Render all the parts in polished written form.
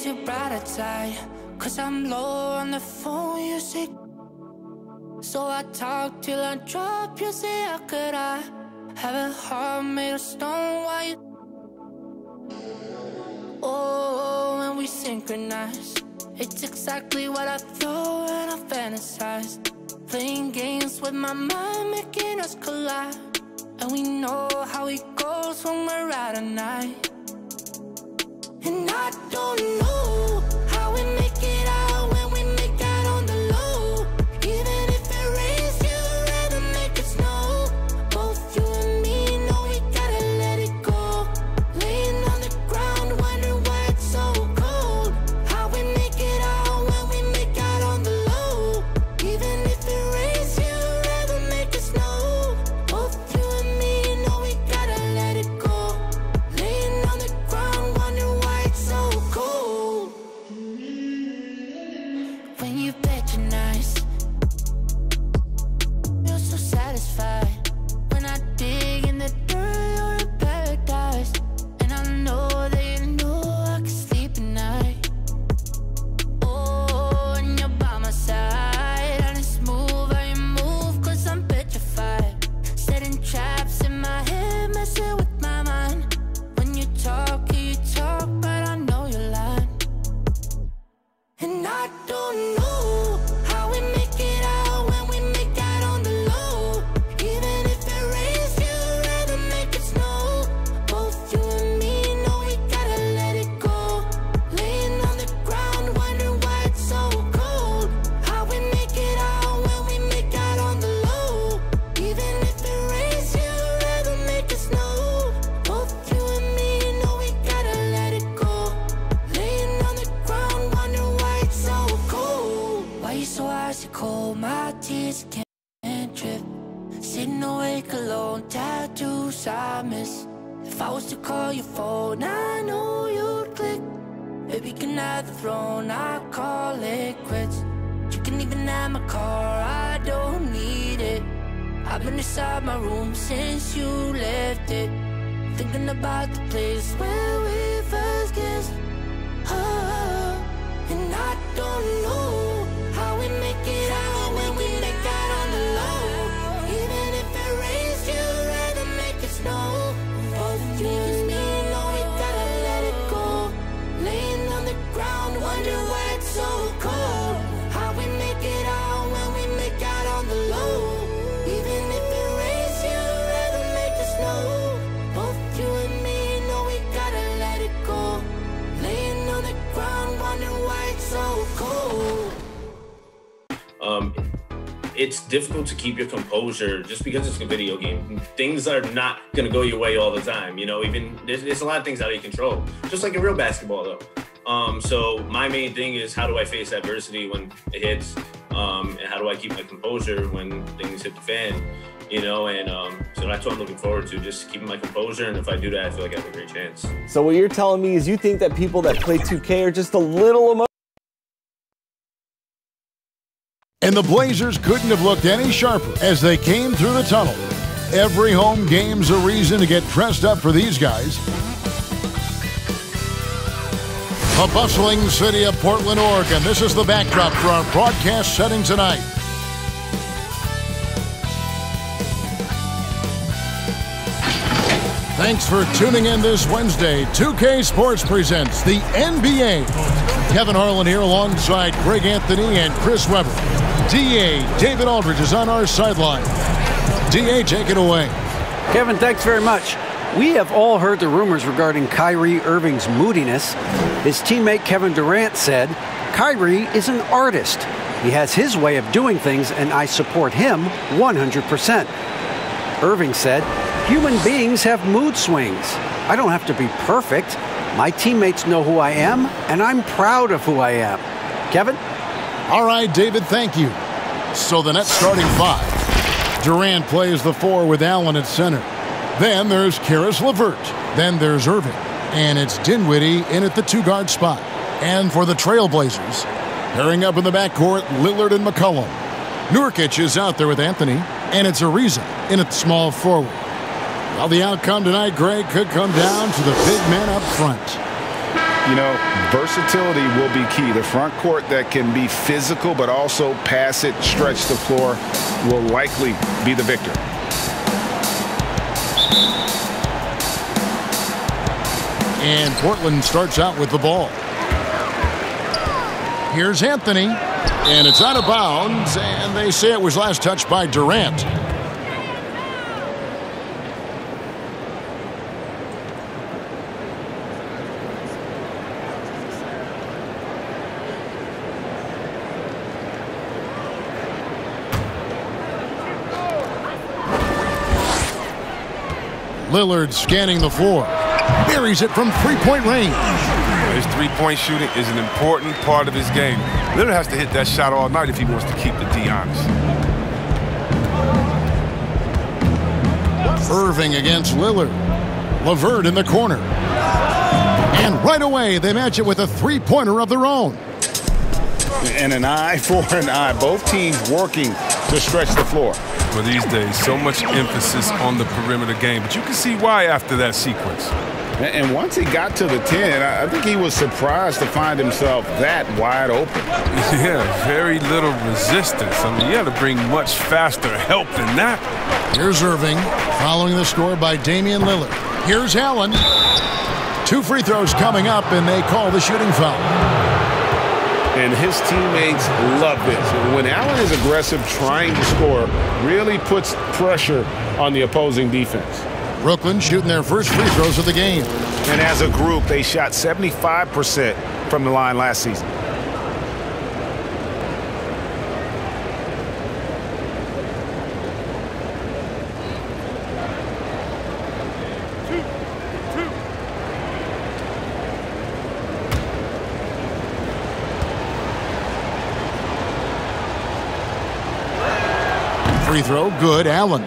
too bright outside, 'cause I'm low on the phone, you say. So I talk till I drop, you say, how could I have a heart made of stone? Why you? Oh, when we synchronize, it's exactly what I thought and I fantasized. Playing games with my mind, making us collide. And we know how it goes when we're out at night. And I don't know how we make it out when we make out on the low. Even if it rains, you'd rather make it snow. Both you and me know we gotta let it go. Laying on the ground, wondering why it's so cold. How we make it out when we make out on the low. Even if it rains, you'd rather make it snow. Both you and me know we gotta let it go. Laying on the ground, wondering why it's so cold. When you patronize, feel so satisfied. When I dig in the dirt, you're in paradise. And I know that you know I can sleep at night. Oh, and you're by my side. And it's smooth how you move, 'cause I'm petrified. Setting traps in my head, messing with my mind. When you talk, but I know you're lying. And I don't know how we make it out when we make out on the low. Even if it rains, you'd rather make it snow. Both you and me know we gotta let it go. Laying on the ground, wondering why it's so cold. How we make it out when we make out on the low. Even if it rains, you'd rather make it snow. Both you and me know we gotta let it go. Laying on the ground, wondering why it's so cold. Why you so icy cold? My tears can't drip. Sitting awake alone, tattoos I miss. If I was to call your phone, I know you'd click. Baby, can I have the throne? I call it quits. You can even have my car, I don't need it. I've been inside my room since you left it, thinking about the place where we first kissed. Oh, and I don't know how we make it out when we make out on the low. Even if it rains, you'd rather make it snow. Both you and me know we gotta let it go. Laying on the ground, wonder why it's so cold. How we make it out when we make out on the low. Even if it rains, you'd rather make it snow. Both you and me know we gotta let it go. Laying on the ground, wondering why it's so cold. It's difficult to keep your composure just because it's a video game. Things are not going to go your way all the time. You know, even there's a lot of things out of your control, just like in real basketball, though. So my main thing is, how do I face adversity when it hits? And how do I keep my composure when things hit the fan? You know, and so that's what I'm looking forward to, just keeping my composure. And if I do that, I feel like I have a great chance. So what you're telling me is you think that people that play 2K are just a little emotional? And the Blazers couldn't have looked any sharper as they came through the tunnel. Every home game's a reason to get dressed up for these guys. The bustling city of Portland, Oregon. This is the backdrop for our broadcast setting tonight. Thanks for tuning in this Wednesday. 2K Sports presents the NBA. Kevin Harlan here alongside Greg Anthony and Chris Webber. DA David Aldridge is on our sideline. DA, take it away. Kevin, thanks very much. We have all heard the rumors regarding Kyrie Irving's moodiness. His teammate Kevin Durant said, "Kyrie is an artist. He has his way of doing things, and I support him 100%. Irving said, "Human beings have mood swings. I don't have to be perfect. My teammates know who I am, and I'm proud of who I am." Kevin? All right, David, thank you. So the Nets starting five. Durant plays the four with Allen at center. Then there's Karis LeVert. Then there's Irving. And it's Dinwiddie in at the two-guard spot. And for the Trailblazers, pairing up in the backcourt, Lillard and McCollum. Nurkic is out there with Anthony, and it's Ariza in at small forward. Well, the outcome tonight, Greg, could come down to the big men up front. You know, versatility will be key. The front court that can be physical but also pass it, stretch the floor will likely be the victor. And Portland starts out with the ball. Here's Anthony. And it's out of bounds, and they say it was last touched by Durant. Lillard scanning the floor. Buries it from three-point range. His three-point shooting is an important part of his game. Lillard has to hit that shot all night if he wants to keep the D honest. Irving against Lillard. LeVert in the corner. And right away, they match it with a three-pointer of their own. And an eye for an eye. Both teams working to stretch the floor. For these days, so much emphasis on the perimeter game, but you can see why after that sequence. And once he got to the 10, I think he was surprised to find himself that wide open. Yeah, very little resistance. I mean, you had to bring much faster help than that. Here's Irving, following the score by Damian Lillard. Here's Allen. 2 free throws coming up, and they call the shooting foul. And his teammates love this. When Allen is aggressive trying to score, really puts pressure on the opposing defense. Brooklyn shooting their first free throws of the game. And as a group, they shot 75% from the line last season. Free throw, good, Allen.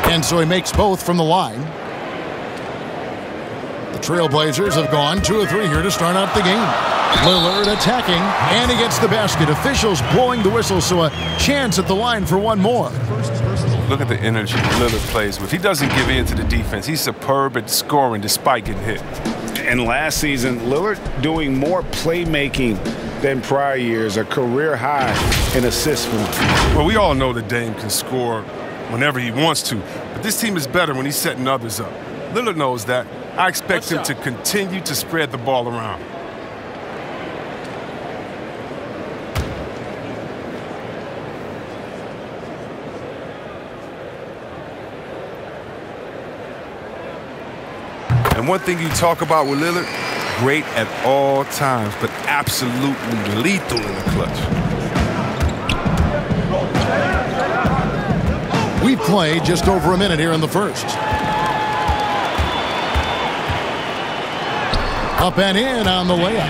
And so he makes both from the line. The Trailblazers have gone 2 of 3 here to start out the game. Lillard attacking, and he gets the basket. Officials blowing the whistle, so a chance at the line for one more. Look at the energy Lillard plays with. He doesn't give in to the defense. He's superb at scoring despite getting hit. And last season, Lillard doing more playmaking than prior years, a career high in assists for him. Well, we all know that Dame can score whenever he wants to, but this team is better when he's setting others up. Lillard knows that. I expect him to continue to spread the ball around. And one thing you talk about with Lillard, great at all times, but absolutely lethal in the clutch. We've played just over a minute here in the first. Up and in on the layup.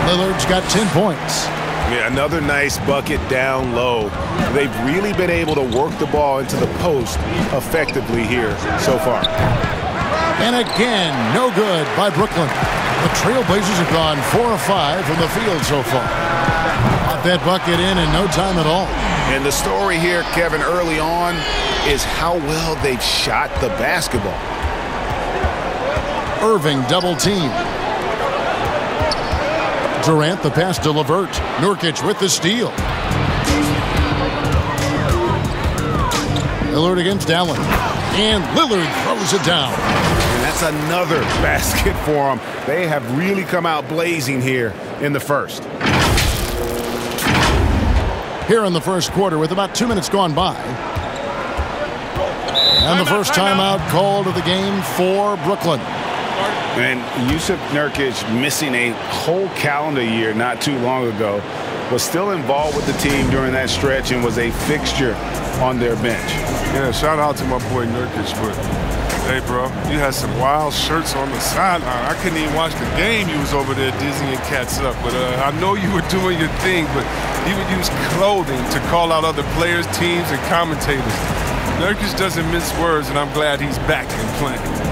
Lillard's got 10 points. Yeah, another nice bucket down low. They've really been able to work the ball into the post effectively here so far. And again, no good by Brooklyn. The Trailblazers have gone 4 of 5 from the field so far. Got that bucket in no time at all. And the story here, Kevin, early on is how well they've shot the basketball. Irving double team. Durant the pass to LeVert. Nurkic with the steal. Lillard against Allen. And Lillard throws it down. And that's another basket for them. They have really come out blazing here in the first. Here in the first quarter with about 2 minutes gone by. And the first timeout called of the game for Brooklyn. And Jusuf Nurkic, missing a whole calendar year not too long ago, was still involved with the team during that stretch and was a fixture on their bench. Yeah, shout out to my boy Nurkic, but Hey, bro, you had some wild shirts on the sideline. I couldn't even watch the game. You was over there dizzying cats up. But I know you were doing your thing, but he would use clothing to call out other players, teams, and commentators. Nurkic doesn't mince words, and I'm glad he's back and playing.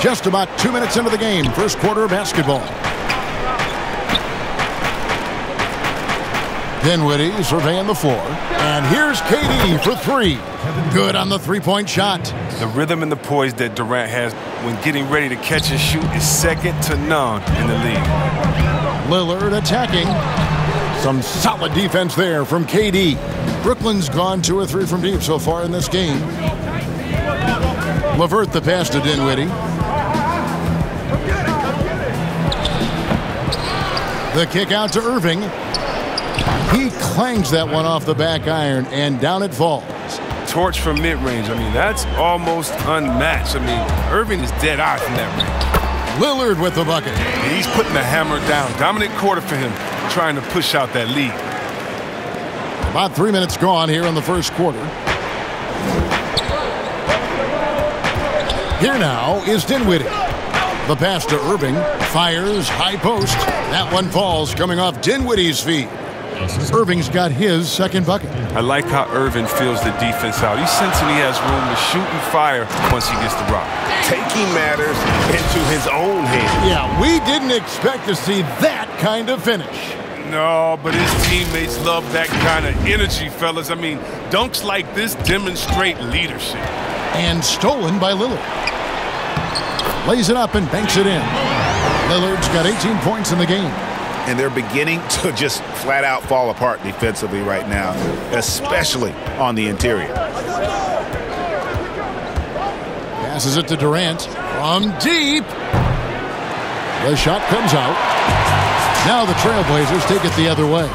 Just about 2 minutes into the game, first quarter of basketball. Dinwiddie surveying the floor. And here's KD for three. Good on the three-point shot. The rhythm and the poise that Durant has when getting ready to catch and shoot is second to none in the league. Lillard attacking. Some solid defense there from KD. Brooklyn's gone 2 or 3 from deep so far in this game. LeVert the pass to Dinwiddie. The kick out to Irving. He clangs that one off the back iron, and down it falls. Torch from mid-range. I mean, that's almost unmatched. I mean, Irving is dead eye from that range. Lillard with the bucket. He's putting the hammer down. Dominant quarter for him, trying to push out that lead. About 3 minutes gone here in the first quarter. Here now is Dinwiddie. The pass to Irving. Fires, high post. That one falls, coming off Dinwiddie's feet. Irving's got his second bucket. I like how Irving fills the defense out. He's sensing he has room to shoot and fire once he gets the rock. Taking matters into his own hands. Yeah, we didn't expect to see that kind of finish. No, but his teammates love that kind of energy, fellas. I mean, dunks like this demonstrate leadership. And stolen by Lillard. Lays it up and banks it in. Lillard's got 18 points in the game. And they're beginning to just flat out fall apart defensively right now, especially on the interior. Passes it to Durant from deep. The shot comes out. Now the Trailblazers take it the other way.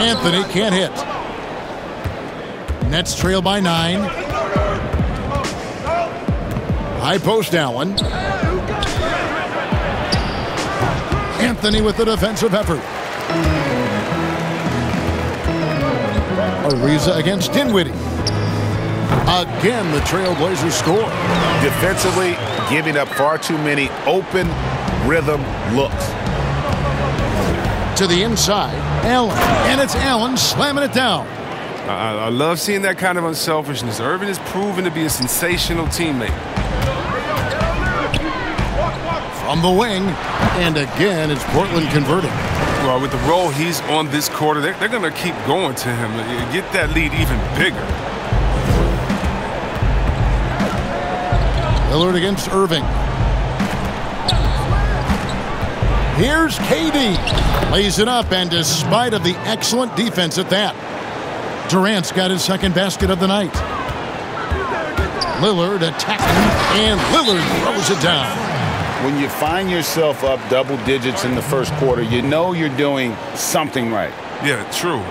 Anthony can't hit. Nets trail by 9. High post Allen. Anthony with the defensive effort. Ariza against Dinwiddie. Again, the Trailblazers score. Defensively, giving up far too many open rhythm looks. To the inside, Allen. And it's Allen slamming it down. I love seeing that kind of unselfishness. Irving has proven to be a sensational teammate. From the wing, and again, it's Portland converting. Well, with the role he's on this quarter, they're going to keep going to him. Get that lead even bigger. Lillard against Irving. Here's KD. Lays it up, and despite of the excellent defense at that, Durant's got his second basket of the night. Lillard attacking, and Lillard throws it down. When you find yourself up double digits in the first quarter, you know you're doing something right. Yeah, true.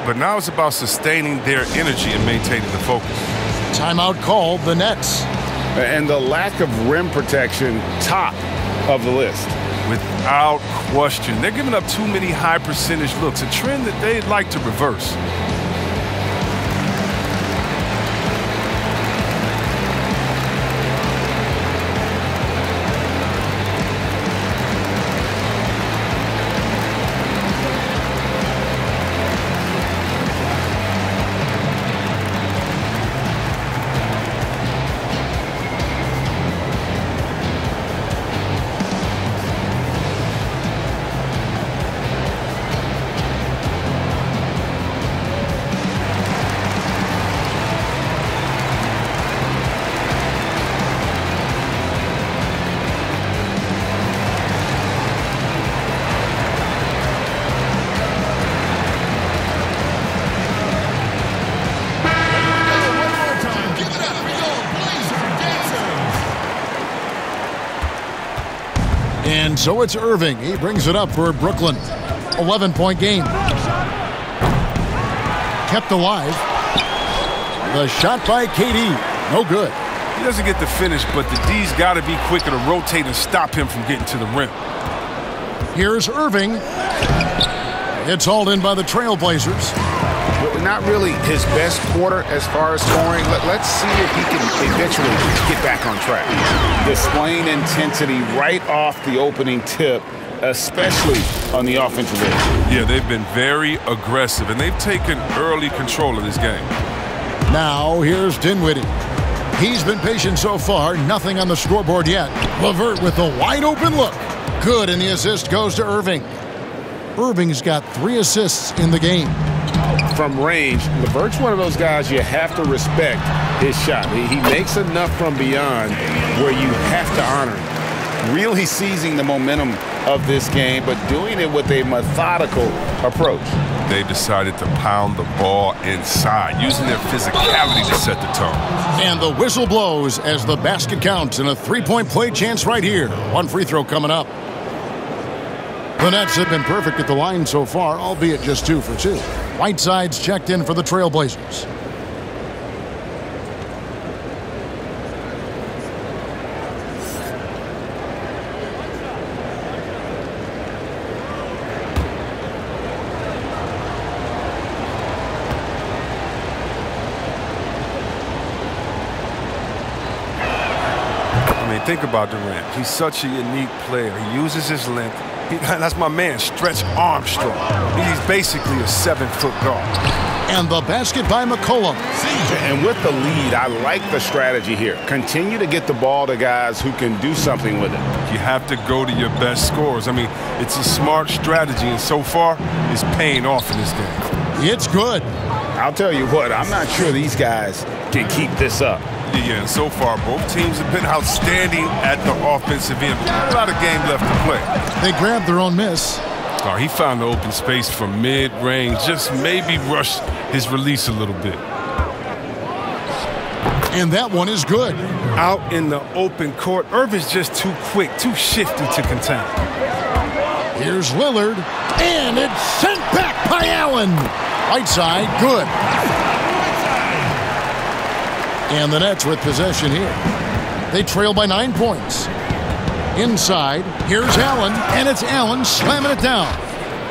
But now it's about sustaining their energy and maintaining the focus. Timeout called, the Nets. And the lack of rim protection, top of the list. Without question. They're giving up too many high percentage looks, a trend that they'd like to reverse. And so it's Irving. He brings it up for Brooklyn. 11-point game. Kept alive. The shot by KD. No good. He doesn't get the finish, but the D's got to be quicker to rotate and stop him from getting to the rim. Here's Irving. It's hauled in by the Trailblazers. Well, not really his best quarter as far as scoring. Let's see if he can eventually get back on track. Displaying intensity right off the opening tip, especially on the offensive end. Yeah, they've been very aggressive, and they've taken early control of this game. Now here's Dinwiddie. He's been patient so far. Nothing on the scoreboard yet. LeVert with a wide-open look. Good, and the assist goes to Irving. Irving's got 3 assists in the game. From range, LeVert's one of those guys you have to respect his shot. He makes enough from beyond where you have to honor him. Really seizing the momentum of this game, but doing it with a methodical approach. They've decided to pound the ball inside, using their physicality to set the tone. And the whistle blows as the basket counts and a 3-point play chance right here. 1 free throw coming up. The Nets have been perfect at the line so far, albeit just 2 for 2. Whiteside's checked in for the Trailblazers. Think about Durant. He's such a unique player. He uses his length. That's my man, Stretch Armstrong. He's basically a 7-foot guard. And the basket by McCollum. And with the lead, I like the strategy here. Continue to get the ball to guys who can do something with it. You have to go to your best scorers. I mean, it's a smart strategy, and so far, it's paying off in this game. It's good. I'll tell you what, I'm not sure these guys can keep this up. Yeah, and so far, both teams have been outstanding at the offensive end. But a lot of game left to play. They grabbed their own miss. Oh, he found the open space from mid-range. Just maybe rushed his release a little bit. And that one is good. Out in the open court, Irving's just too quick, too shifty to contain. Here's Lillard, and it's sent back by Allen. Whiteside, good. And the Nets with possession here. They trail by 9 points. Inside, here's Allen, and it's Allen slamming it down.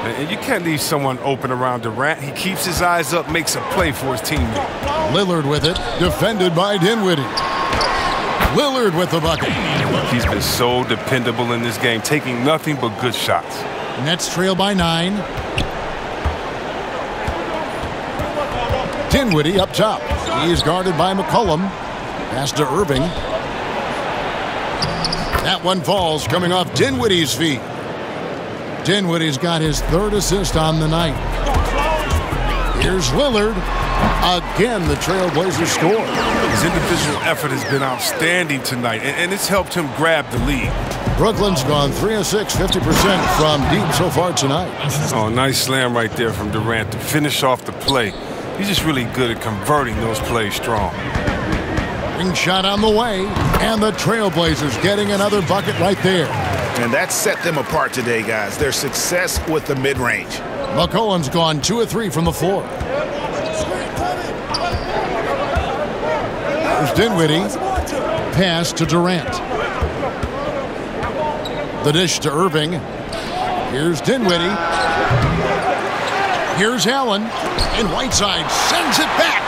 And you can't leave someone open around Durant. He keeps his eyes up, makes a play for his teammate. Lillard with it, defended by Dinwiddie. Lillard with the bucket. He's been so dependable in this game, taking nothing but good shots. Nets trail by 9. Dinwiddie up top. He's guarded by McCollum. Pass to Irving. That one falls, coming off Dinwiddie's feet. Dinwiddie's got his 3rd assist on the night. Here's Lillard. Again, the Trailblazers score. His individual effort has been outstanding tonight, and it's helped him grab the lead. Brooklyn's gone 3 of 6, 50% from deep so far tonight. Oh, nice slam right there from Durant to finish off the play. He's just really good at converting those plays strong. Ring shot on the way, and the Trailblazers getting another bucket right there. And that set them apart today, guys. Their success with the mid-range. McCollum's gone 2 of 3 from the floor. There's Dinwiddie. Pass to Durant. The dish to Irving. Here's Dinwiddie. Here's Allen. And Whiteside sends it back.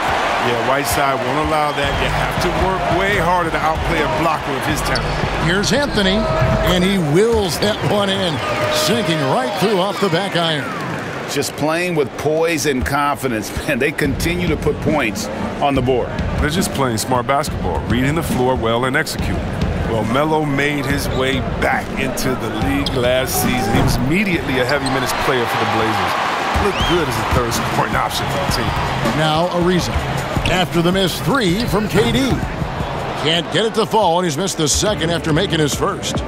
Yeah, Whiteside won't allow that. You have to work way harder to outplay a blocker of his talent. Here's Anthony, and he wills that one in, sinking right through off the back iron. Just playing with poise and confidence, and they continue to put points on the board. They're just playing smart basketball, reading the floor well and executing. Well, Melo made his way back into the league last season. He was immediately a heavy minutes player for the Blazers. Looked good as a 3rd scoring option for the team. Now Ariza, after the missed 3 from KD. Can't get it to fall, and he's missed the 2nd after making his 1st.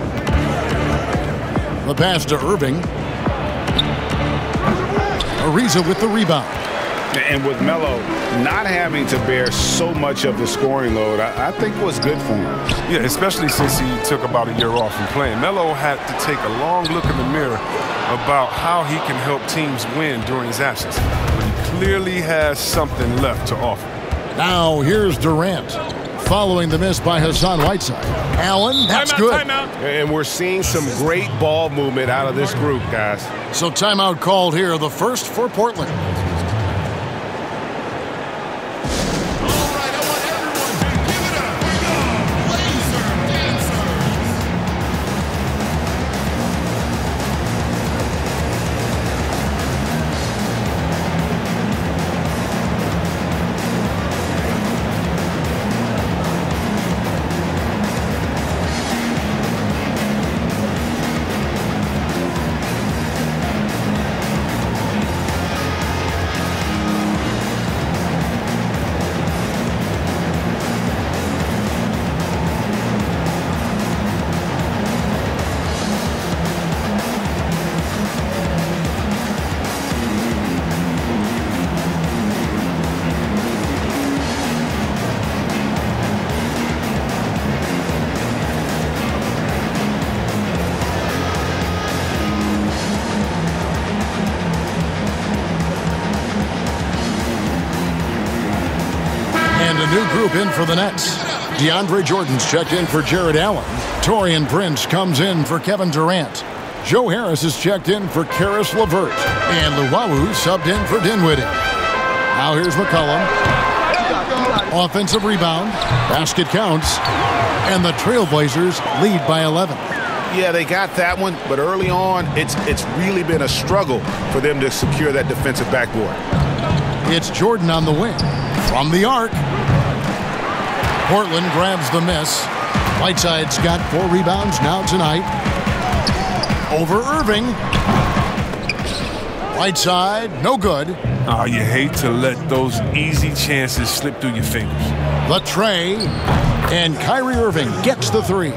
The pass to Irving. Ariza with the rebound. And with Melo not having to bear so much of the scoring load, I think was good for him. Yeah, especially since he took about a year off from playing. Melo had to take a long look in the mirror about how he can help teams win during his absence. But he clearly has something left to offer. Now here's Durant. Following the miss by Hassan Whiteside. Allen, that's good. Timeout. And we're seeing some great ball movement out of this group, guys. So timeout called here, the first for Portland. New group in for the Nets. DeAndre Jordan's checked in for Jared Allen. Taurean Prince comes in for Kevin Durant. Joe Harris is checked in for Karis LeVert. And Luwawu subbed in for Dinwiddie. Now here's McCollum. Offensive rebound. Basket counts. And the Trailblazers lead by 11. Yeah, they got that one, but early on, it's really been a struggle for them to secure that defensive backboard. It's Jordan on the wing. From the arc. Portland grabs the miss. Whiteside's got 4 rebounds now tonight. Over Irving. Whiteside, no good. Oh, you hate to let those easy chances slip through your fingers. The tray. And Kyrie Irving gets the 3.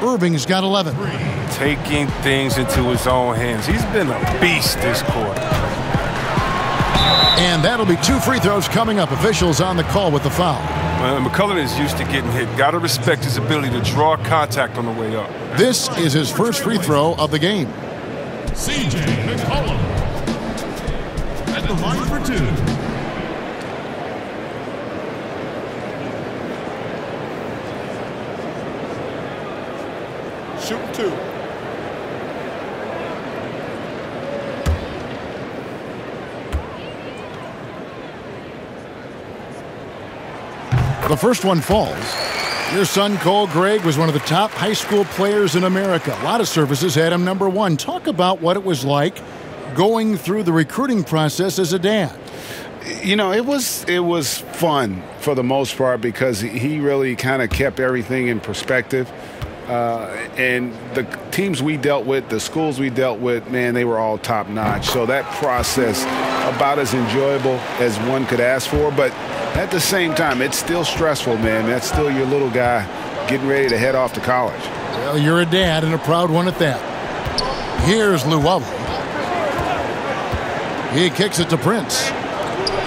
Irving's got 11. Taking things into his own hands. He's been a beast this quarter. And that'll be 2 free throws coming up. Officials on the call with the foul. Well, McCullough is used to getting hit. Got to respect his ability to draw contact on the way up. This is his first free throw of the game. C.J. McCollum at the line for 2. Shoot 2. The first one falls. Your son, Cole Gregg, was one of the top high school players in America. A lot of services had him number 1. Talk about what it was like going through the recruiting process as a dad. You know, it was fun for the most part because he really kind of kept everything in perspective. And the teams we dealt with, the schools we dealt with, man, they were all top notch. So that process, about as enjoyable as one could ask for. But at the same time, it's still stressful, man. That's still your little guy getting ready to head off to college. Well, you're a dad and a proud one at that. Here's Luwawu. He kicks it to Prince.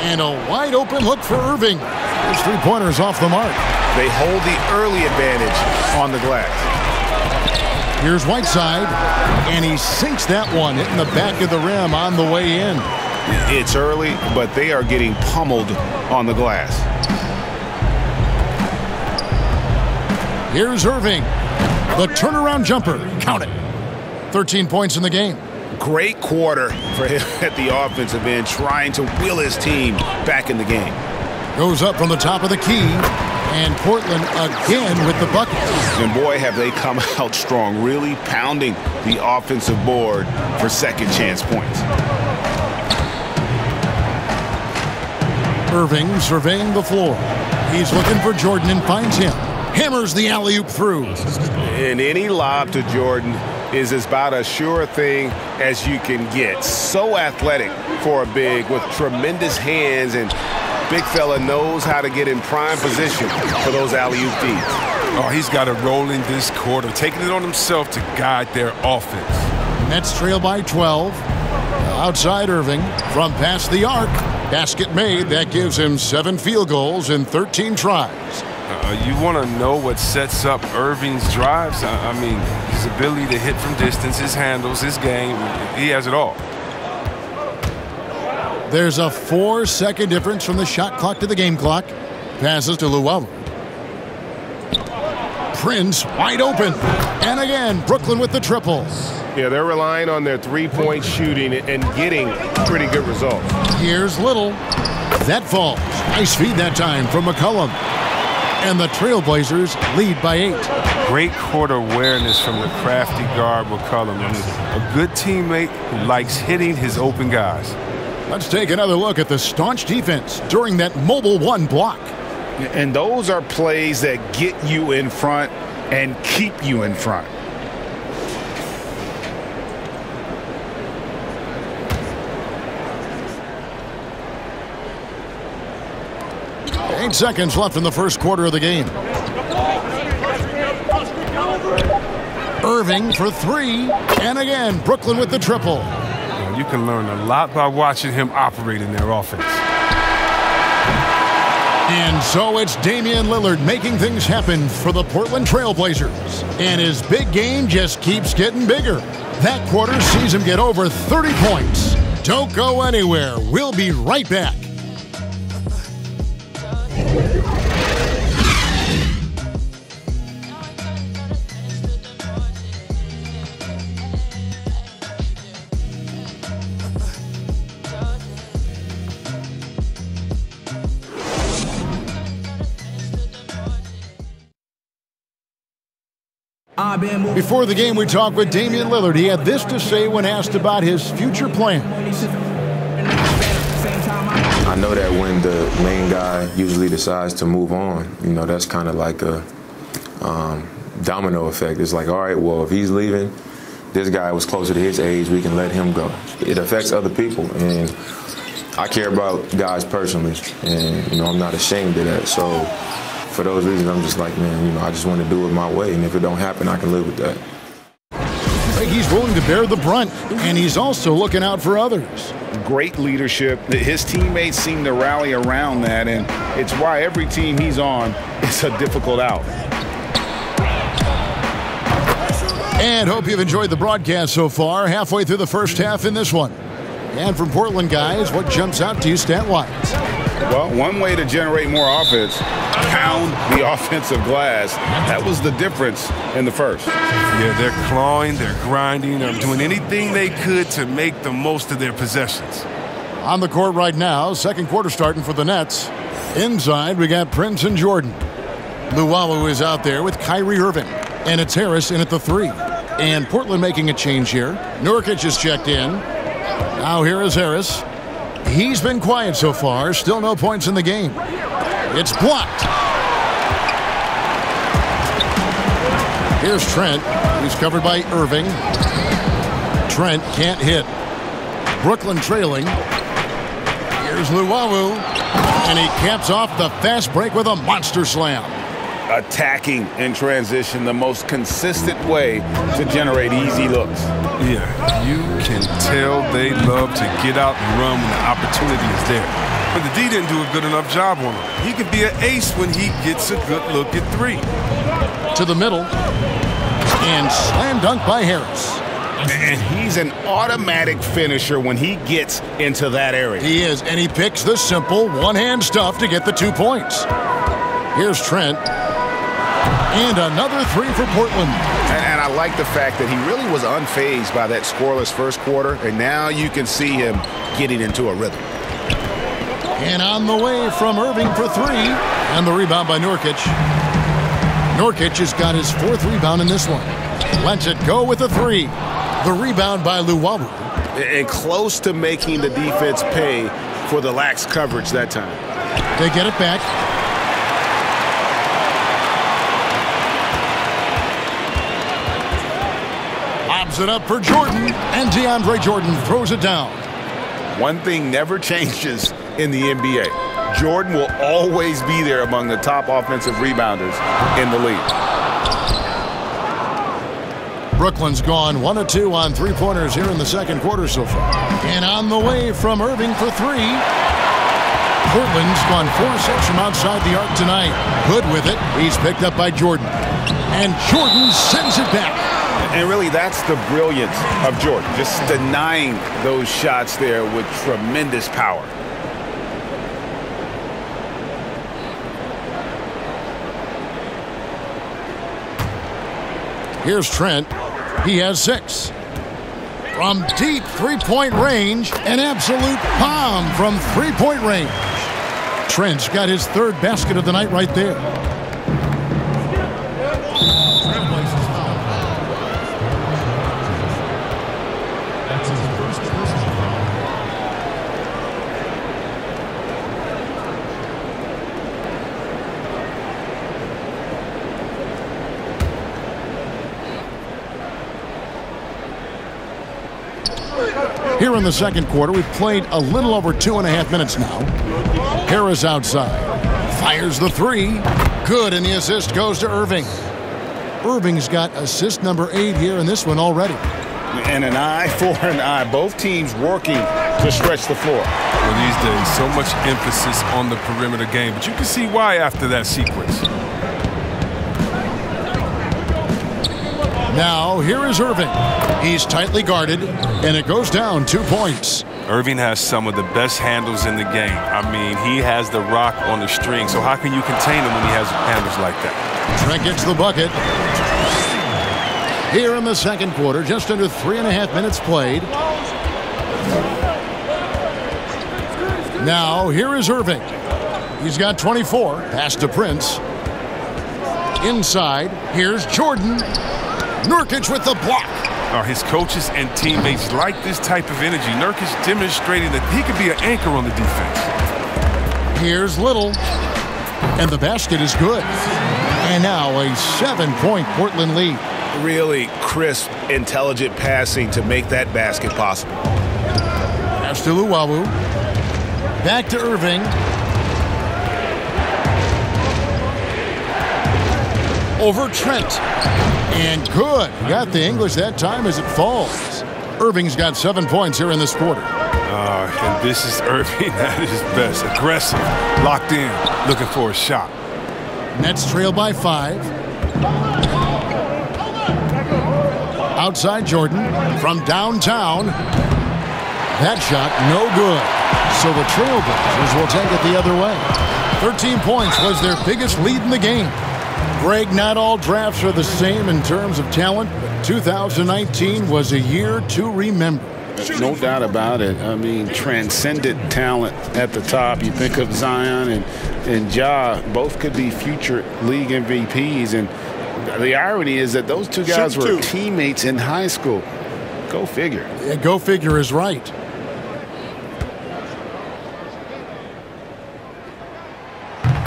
And a wide open look for Irving. His 3-pointer's off the mark. They hold the early advantage on the glass. Here's Whiteside. And he sinks that one, hitting the back of the rim on the way in. It's early, but they are getting pummeled on the glass. Here's Irving. The turnaround jumper. Count it. 13 points in the game. Great quarter for him at the offensive end, trying to will his team back in the game. Goes up from the top of the key. And Portland again with the bucket. And boy, have they come out strong, really pounding the offensive board for second chance points. Irving surveying the floor. He's looking for Jordan and finds him. Hammers the alley-oop through. And any lob to Jordan is about as sure a thing as you can get. So athletic for a big with tremendous hands, and big fella knows how to get in prime position for those alley-oop feeds. Oh, he's got it rolling this quarter, taking it on himself to guide their offense. Nets trail by 12. Outside Irving from past the arc. Basket made. That gives him 7 field goals in 13 tries. You want to know what sets up Irving's drives? I mean, his ability to hit from distance, his handles, his game. He has it all. There's a 4-second difference from the shot clock to the game clock. Passes to Luwawu. Prince wide open. And again, Brooklyn with the triple. Yeah, they're relying on their three-point shooting and getting pretty good results. Here's Little. That falls. Nice feed that time from McCollum. And the Trailblazers lead by 8. Great court awareness from the crafty guard McCollum. I mean, a good teammate who likes hitting his open guys. Let's take another look at the staunch defense during that mobile 1 block. And those are plays that get you in front and keep you in front. Eight seconds left in the first quarter of the game. Irving for 3. And again, Brooklyn with the triple. You can learn a lot by watching him operate in their offense. And so it's Damian Lillard making things happen for the Portland Trailblazers. And his big game just keeps getting bigger. That quarter sees him get over 30 points. Don't go anywhere. We'll be right back. Before the game, we talked with Damian Lillard. He had this to say when asked about his future plans. I know that when the main guy usually decides to move on, you know, that's kind of like a domino effect. It's like, all right, well, if he's leaving, this guy was closer to his age, we can let him go. It affects other people, and I care about guys personally, and, you know, I'm not ashamed of that. So for those reasons, I'm just like, man, you know, I just want to do it my way, and if it don't happen, I can live with that. He's willing to bear the brunt, and he's also looking out for others. Great leadership. His teammates seem to rally around that, and it's why every team he's on is a difficult out. And hope you've enjoyed the broadcast so far. Halfway through the first half in this one. And from Portland, guys, what jumps out to you stat-wise? Well, one way to generate more offense, pound the offensive glass. That was the difference in the first. Yeah, they're clawing, they're grinding, they're doing anything they could to make the most of their possessions. On the court right now, second quarter starting for the Nets. Inside, we got Prince and Jordan. Luwawu is out there with Kyrie Irving. And it's Harris in at the 3. And Portland making a change here. Nurkic is checked in. Now here is Harris. He's been quiet so far. Still no points in the game. It's blocked. Here's Trent. He's covered by Irving. Trent can't hit. Brooklyn trailing. Here's Luwawu. And he caps off the fast break with a monster slam. Attacking in transition, the most consistent way to generate easy looks. Yeah, you can tell they love to get out and run when the opportunity is there. But the D didn't do a good enough job on him. He can be an ace when he gets a good look at 3. To the middle. And slam dunk by Harris. And he's an automatic finisher when he gets into that area. He is, and he picks the simple one-hand stuff to get the 2 points. Here's Trent. And another 3 for Portland. And I like the fact that he really was unfazed by that scoreless first quarter, and now you can see him getting into a rhythm. And on the way from Irving for 3. And the rebound by Nurkic. Nurkic has got his 4th rebound in this one. Lets it go with a 3. The rebound by Luwawu. And close to making the defense pay for the lax coverage that time. They get it back. Lobs it up for Jordan, and DeAndre Jordan throws it down. One thing never changes in the NBA. Jordan will always be there among the top offensive rebounders in the league. Brooklyn's gone 1 of 2 on three-pointers here in the second quarter so far. And on the way from Irving for 3. Portland's gone 4-6 from outside the arc tonight. Hood with it. He's picked up by Jordan. And Jordan sends it back. And really, that's the brilliance of Jordan. Just denying those shots there with tremendous power. Here's Trent. He has 6. From deep three-point range, an absolute bomb from three-point range. Trent's got his 3rd basket of the night right there. That's his first personal foul. Here in the second quarter, we've played a little over 2.5 minutes now. Harris outside. Fires the 3. Good, and the assist goes to Irving. Irving's got assist number 8 here in this one already. And an eye for an eye. Both teams working to stretch the floor. Well, these days, so much emphasis on the perimeter game, but you can see why after that sequence. Now, here is Irving. He's tightly guarded, and it goes down 2 points. Irving has some of the best handles in the game. I mean, he has the rock on the string, so how can you contain him when he has handles like that? Trent gets the bucket. Here in the second quarter, just under 3.5 minutes played. Now, here is Irving. He's got 24. Pass to Prince. Inside, here's Jordan. Nurkic with the block. His coaches and teammates like this type of energy. Nurkic demonstrating that he could be an anchor on the defense. Here's Little. And the basket is good. And now a 7-point Portland lead. Really crisp, intelligent passing to make that basket possible. Pass to Luwawu. Back to Irving. Over Trent. And good. Got the English that time as it falls. Irving's got 7 points here in this quarter. And this is Irving at his best. Aggressive, locked in, looking for a shot. Nets trail by 5. Outside Jordan from downtown. That shot, no good. So the Trailblazers will take it the other way. 13 points was their biggest lead in the game. Greg, not all drafts are the same in terms of talent, but 2019 was a year to remember. No doubt about it. I mean, transcendent talent at the top. You think of Zion and Ja, both could be future league MVPs. And the irony is that those two guys were teammates in high school. Go figure. Yeah, go figure is right.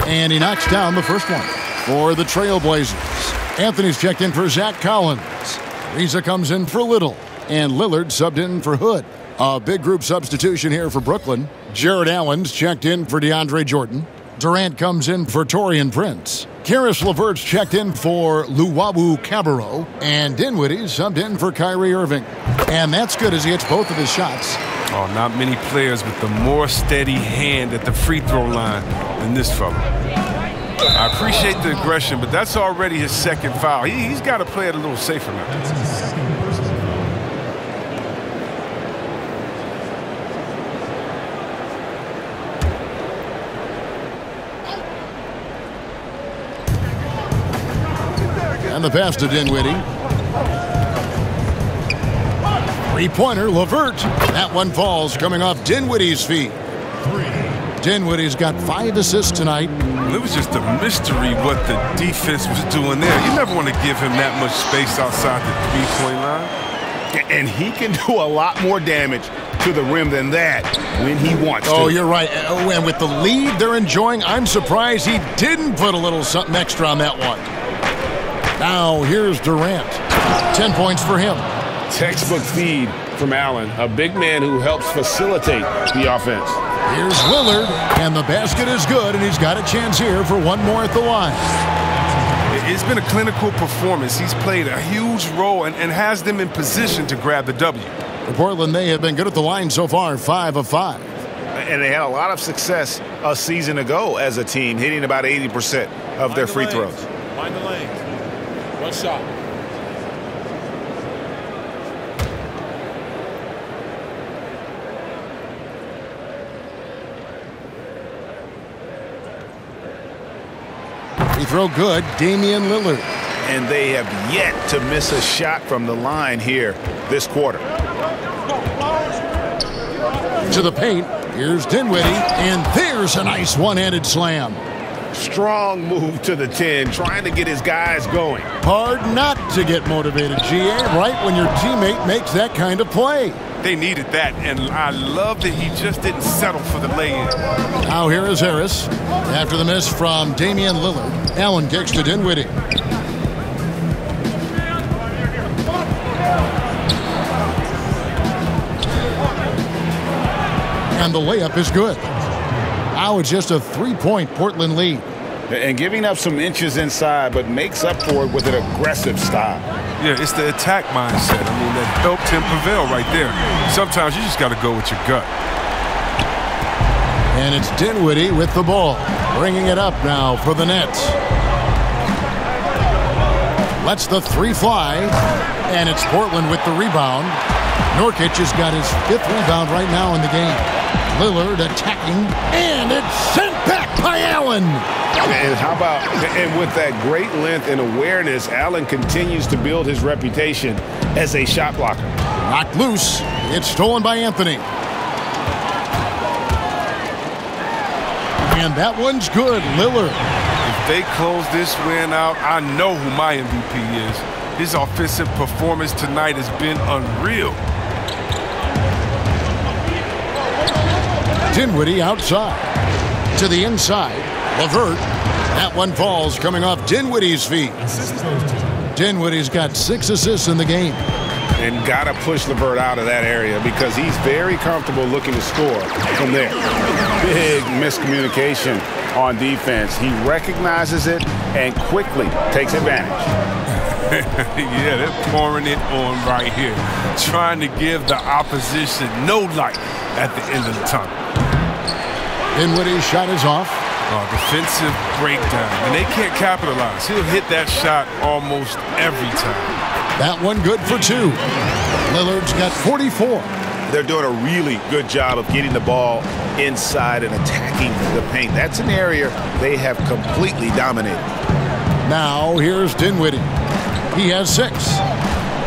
And he knocks down the first one for the Trailblazers. Anthony's checked in for Zach Collins. Reza comes in for Little. And Lillard subbed in for Hood. A big group substitution here for Brooklyn. Jared Allen's checked in for DeAndre Jordan. Durant comes in for Taurean Prince. Karis LeVert's checked in for Luwawu Cabarrot. And Dinwiddie subbed in for Kyrie Irving. And that's good as he hits both of his shots. Oh, not many players with the more steady hand at the free throw line than this fella. I appreciate the aggression, but that's already his second foul. He's got to play it a little safer now. And the pass to Dinwiddie. Three-pointer, LeVert. That one falls coming off Dinwiddie's feet. Dinwiddie's got 5 assists tonight. It was just a mystery what the defense was doing there. You never want to give him that much space outside the three-point line. And he can do a lot more damage to the rim than that when he wants to. Oh, you're right. And with the lead they're enjoying, I'm surprised he didn't put a little something extra on that one. Now, here's Durant. 10 points for him. Textbook feed from Allen, a big man who helps facilitate the offense. Here's Lillard, and the basket is good, and he's got a chance here for one more at the line. It's been a clinical performance. He's played a huge role and has them in position to grab the W. For Portland, they have been good at the line so far, 5 of 5. And they had a lot of success a season ago as a team, hitting about 80% of their free throws. Find the lane. One shot. Free throw good, Damian Lillard. And they have yet to miss a shot from the line here this quarter. To the paint, here's Dinwiddie, and there's a nice one-handed slam. Strong move to the 10, trying to get his guys going. Hard not to get motivated, GA, right when your teammate makes that kind of play. They needed that, and I love that he just didn't settle for the lay-in. Now here is Harris. After the miss from Damian Lillard, Allen kicks to Dinwiddie. And the layup is good. Now it's just a 3-point Portland lead. And giving up some inches inside, but makes up for it with an aggressive style. Yeah, it's the attack mindset. I mean, that helped him prevail right there. Sometimes you just got to go with your gut. And it's Dinwiddie with the ball, bringing it up now for the Nets. Lets the three fly, and it's Portland with the rebound. Nurkic has got his 5th rebound right now in the game. Lillard attacking, and it's sent back by Allen. And how about, and with that great length and awareness, Allen continues to build his reputation as a shot blocker. Knocked loose. It's stolen by Anthony. And that one's good, Lillard. If they close this win out, I know who my MVP is. His offensive performance tonight has been unreal. Dinwiddie outside. To the inside. LeVert. That one falls coming off Dinwiddie's feet. Dinwiddie's got 6 assists in the game. And got to push LeVert out of that area because he's very comfortable looking to score from there. Big miscommunication on defense. He recognizes it and quickly takes advantage. Yeah, they're pouring it on right here. Trying to give the opposition no light at the end of the tunnel. Dinwiddie's shot is off. Defensive breakdown, and they can't capitalize. He'll hit that shot almost every time. That one good for 2. Lillard's got 44. They're doing a really good job of getting the ball inside and attacking the paint. That's an area they have completely dominated. Now here's Dinwiddie. He has 6.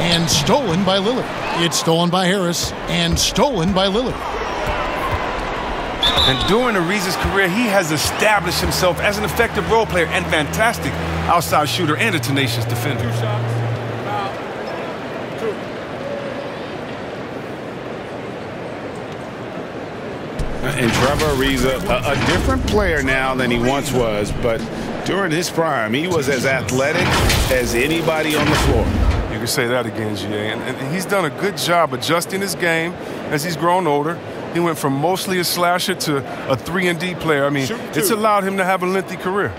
And stolen by Lillard. It's stolen by Harris and stolen by Lillard. And during Ariza's career, he has established himself as an effective role player and fantastic outside shooter and a tenacious defender. And Trevor Ariza, a different player now than he once was, but during his prime, he was as athletic as anybody on the floor. You can say that again, GA. And he's done a good job adjusting his game as he's grown older. He went from mostly a slasher to a 3-and-D player. I mean, it's allowed him to have a lengthy career.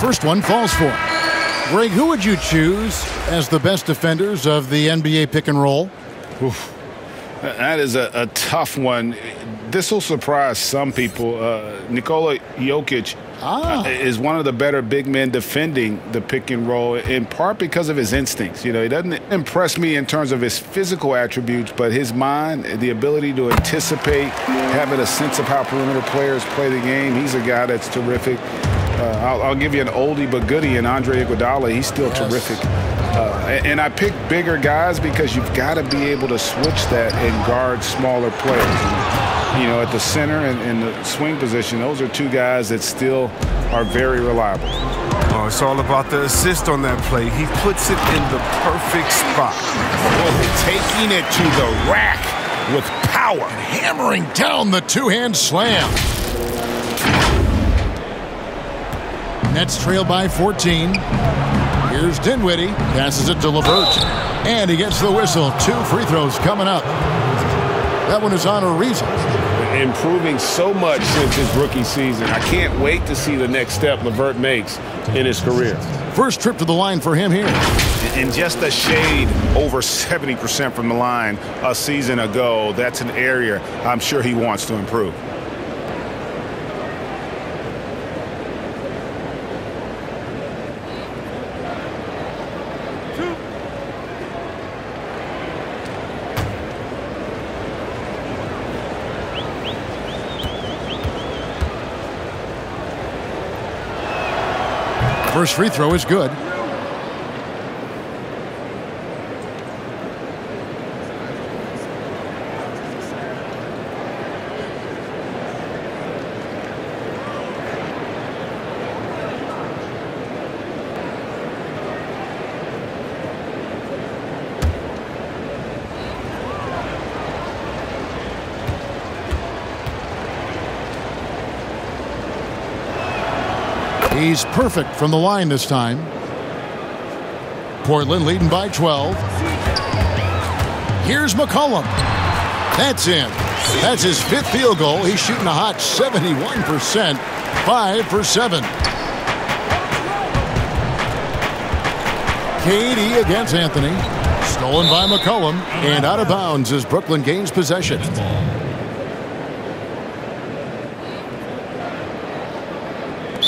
First one falls for him. Greg, who would you choose as the best defenders of the NBA pick and roll? Oof. That is a tough one. This will surprise some people. Nikola Jokic is one of the better big men defending the pick and roll, in part because of his instincts. You know, he doesn't impress me in terms of his physical attributes, but his mind, the ability to anticipate, having a sense of how perimeter players play the game. He's a guy that's terrific. I'll give you an oldie but goodie in Andre Iguodala. He's still terrific. And I pick bigger guys because you've got to be able to switch that and guard smaller players. And, you know, at the center and the swing position, those are 2 guys that still are very reliable. Oh, it's all about the assist on that play. He puts it in the perfect spot. Taking it to the rack with power. Hammering down the 2-hand slam. Nets trail by 14. Here's Dinwiddie. Passes it to LeVert. And he gets the whistle. 2 free throws coming up. That one is on Ariza. improving so much since his rookie season. I can't wait to see the next step LeVert makes in his career. First trip to the line for him here. And just a shade over 70% from the line a season ago. That's an area I'm sure he wants to improve. First free throw is good. He's perfect from the line this time. Portland leading by 12. Here's McCollum. That's in. That's his 5th field goal. He's shooting a hot 71%. 5 for 7. KD against Anthony. Stolen by McCollum. And out of bounds as Brooklyn gains possession.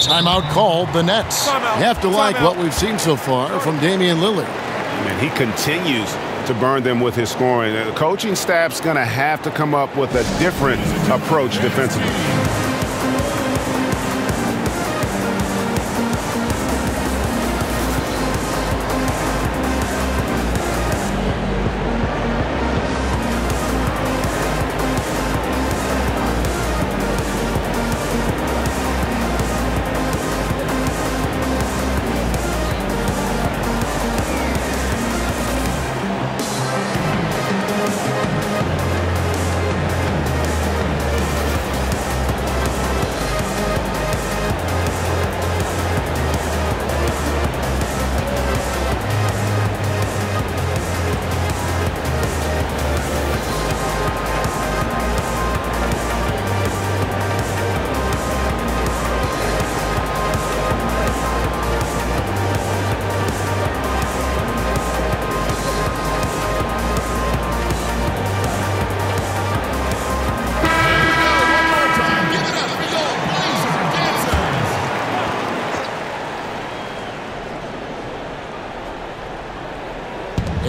Timeout called the Nets. You have to like what we've seen so far from Damian Lillard. And he continues to burn them with his scoring. The coaching staff's going to have to come up with a different approach defensively.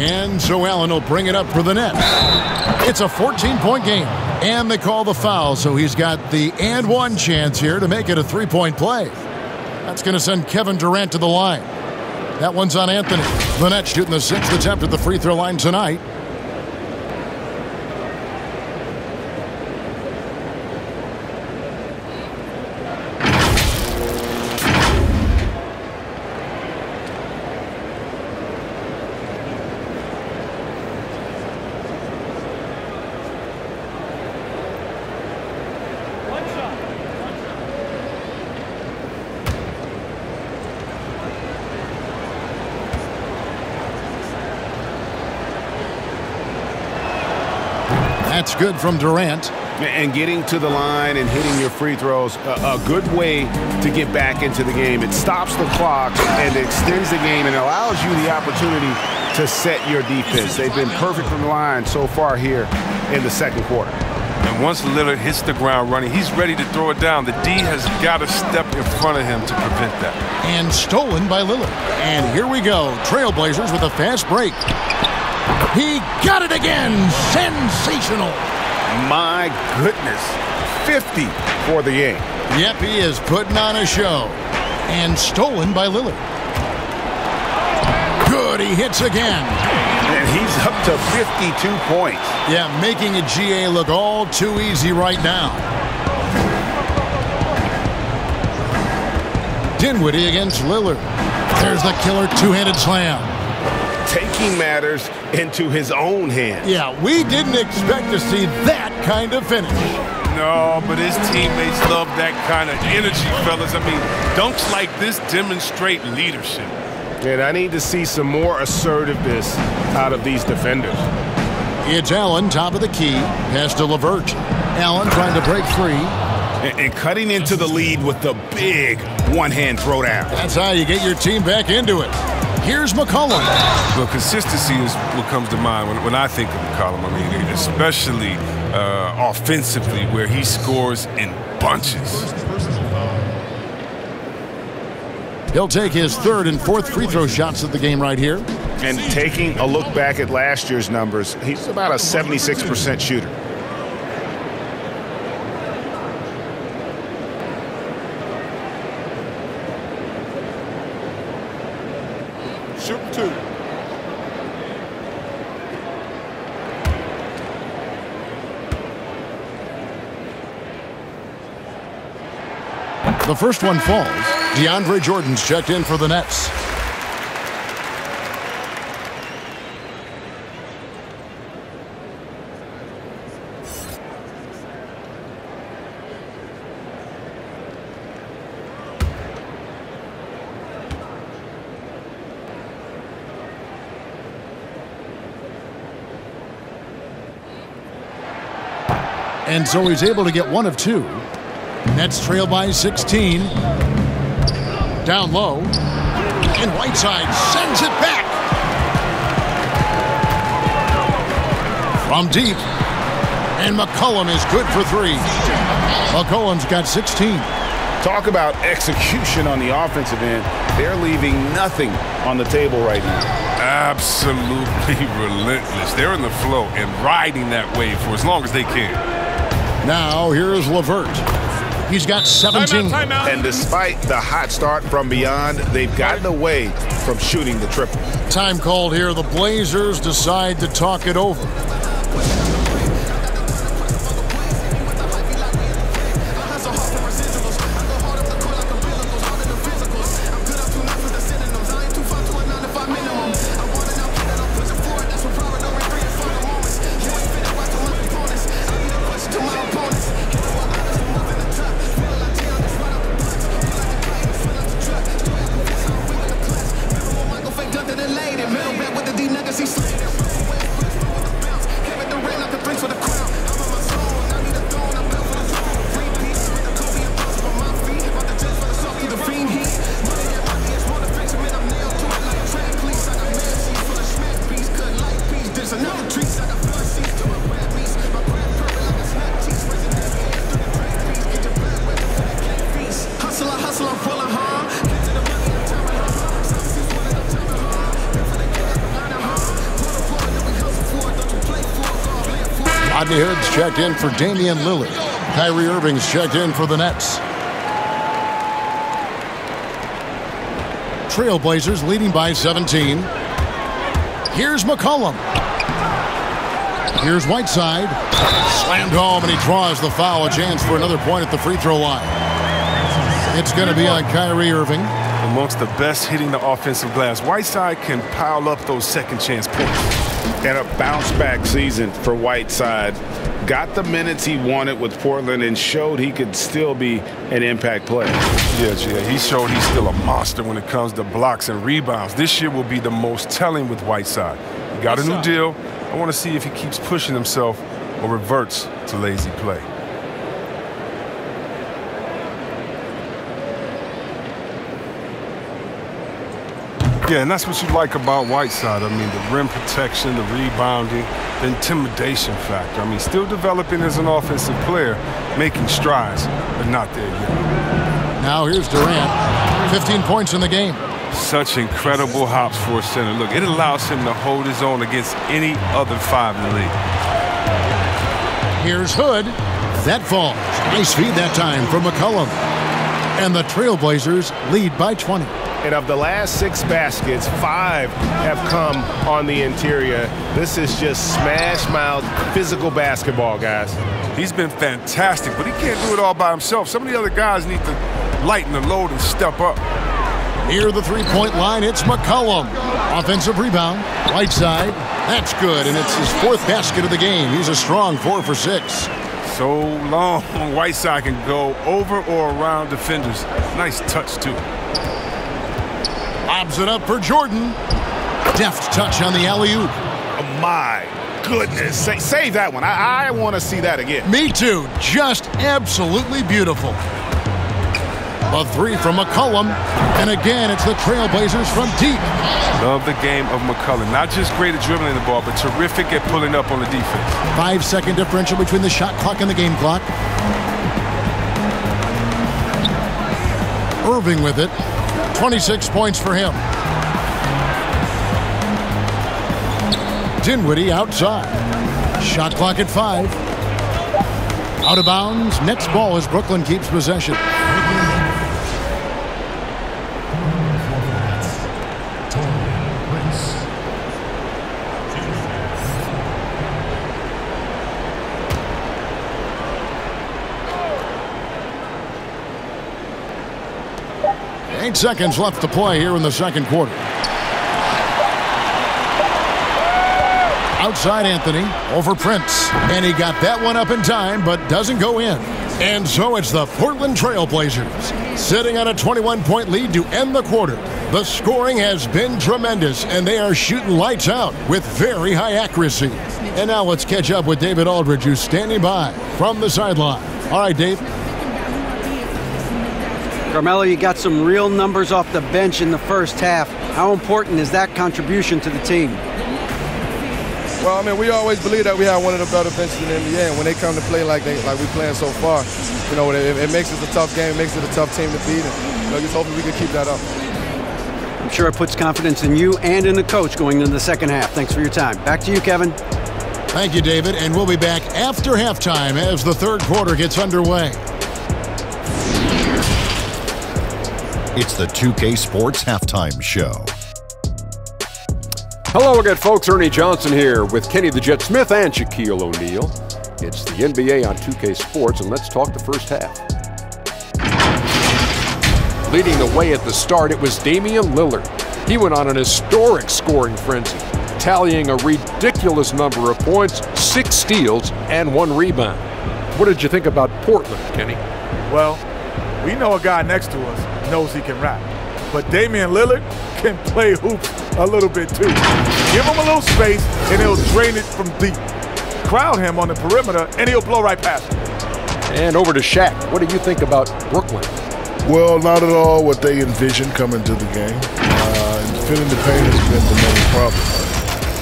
And Joe Allen will bring it up for the Nets. It's a 14-point game. And they call the foul, so he's got the and one chance here to make it a 3-point play. That's going to send Kevin Durant to the line. That one's on Anthony. The Nets shooting the 6th attempt at the free throw line tonight. That's good from Durant. And getting to the line and hitting your free throws, a good way to get back into the game. It stops the clock and extends the game and allows you the opportunity to set your defense. They've been perfect from the line so far here in the second quarter. And once Lillard hits the ground running, he's ready to throw it down. The D has got to step in front of him to prevent that. And stolen by Lillard. And here we go. Trailblazers with a fast break. He got it again. Sensational. My goodness. 50 for the game. Yep, he is putting on a show. And stolen by Lillard. Good, he hits again. And he's up to 52 points. Yeah, making a GA look all too easy right now. Dinwiddie against Lillard. There's the killer two-handed slam. Taking matters into his own hands. Yeah, we didn't expect to see that kind of finish. No, but his teammates love that kind of energy, fellas. I mean, dunks like this demonstrate leadership. And I need to see some more assertiveness out of these defenders. It's Allen, top of the key. Pass to LeVert. Allen trying to break free. And cutting into the lead with the big one-hand throwdown. That's how you get your team back into it. Here's McCollum. Well, consistency is what comes to mind when I think of McCollum. I mean, especially offensively, where he scores in bunches. He'll take his third and fourth free throw shots of the game right here. And taking a look back at last year's numbers, he's about a 76% shooter. Shoot two. The first one falls. DeAndre Jordan's checked in for the Nets. And so he's able to get one of two. Nets trail by 16. Down low. And Whiteside sends it back. From deep. And McCollum is good for three. McCollum's got 16. Talk about execution on the offensive end. They're leaving nothing on the table right now. Absolutely relentless. They're in the flow and riding that wave for as long as they can. Now here's LeVert. He's got 17. Timeout. And despite the hot start from beyond, they've gotten away from shooting the triple. Time called here. The Blazers decide to talk it over. Hood's checked in for Damian Lillard. Kyrie Irving's checked in for the Nets. Trailblazers leading by 17. Here's McCollum. Here's Whiteside. Slammed home, and he draws the foul. A chance for another point at the free throw line. It's going to be on Kyrie Irving. Amongst the best hitting the offensive glass, Whiteside can pile up those second chance points. And a bounce-back season for Whiteside. Got the minutes he wanted with Portland and showed he could still be an impact player. Yeah, he showed he's still a monster when it comes to blocks and rebounds. This year will be the most telling with Whiteside. He got a new deal. I want to see if he keeps pushing himself or reverts to lazy play. Yeah, and that's what you like about Whiteside. I mean, the rim protection, the rebounding, the intimidation factor. I mean, still developing as an offensive player, making strides, but not there yet. Now here's Durant. 15 points in the game. Such incredible hops for a center. Look, it allows him to hold his own against any other five in the league. Here's Hood. That falls. Nice feed that time from McCollum. And the Trailblazers lead by 20. And of the last 6 baskets, 5 have come on the interior. This is just smash-mouth physical basketball, guys. He's been fantastic, but he can't do it all by himself. Some of the other guys need to lighten the load and step up. Near the three-point line, it's McCollum. Offensive rebound. Whiteside. That's good, and it's his 4th basket of the game. He's a strong 4 for 6. So long, Whiteside can go over or around defenders. Nice touch, too. Lobs it up for Jordan. Deft touch on the alley-oop. Oh my goodness. Save that one. I want to see that again. Me too. Just absolutely beautiful. A three from McCollum. And again, it's the Trailblazers from deep. Love the game of McCollum. Not just great at dribbling the ball, but terrific at pulling up on the defense. 5-second differential between the shot clock and the game clock. Irving with it. 26 points for him. Dinwiddie outside. Shot clock at 5. Out of bounds. Next ball as Brooklyn keeps possession. 8 seconds left to play here in the second quarter. Outside Anthony over Prince. And he got that one up in time, but doesn't go in. And so it's the Portland Trailblazers sitting on a 21-point lead to end the quarter. The scoring has been tremendous, and they are shooting lights out with very high accuracy. And now let's catch up with David Aldridge, who's standing by from the sideline. All right, Dave. Carmelo, you got some real numbers off the bench in the first half. How important is that contribution to the team? Well, I mean, we always believe that we have one of the better benches in the NBA, and when they come to play like we're playing so far, you know, it makes it a tough game, it makes it a tough team to beat, and you know, just hoping we can keep that up. I'm sure it puts confidence in you and in the coach going into the second half. Thanks for your time. Back to you, Kevin. Thank you, David, and we'll be back after halftime as the third quarter gets underway. It's the 2K Sports Halftime Show. Hello again, folks. Ernie Johnson here with Kenny the Jet Smith and Shaquille O'Neal. It's the NBA on 2K Sports, and let's talk the first half. Leading the way at the start, it was Damian Lillard. He went on an historic scoring frenzy, tallying a ridiculous number of points, 6 steals, and 1 rebound. What did you think about Portland, Kenny? Well, we know a guy next to us knows he can rap. But Damian Lillard can play hoops a little bit too. Give him a little space and he'll drain it from deep. Crowd him on the perimeter and he'll blow right past him. And over to Shaq. What do you think about Brooklyn? Well, not at all what they envisioned coming to the game. Filling the paint has been the main problem.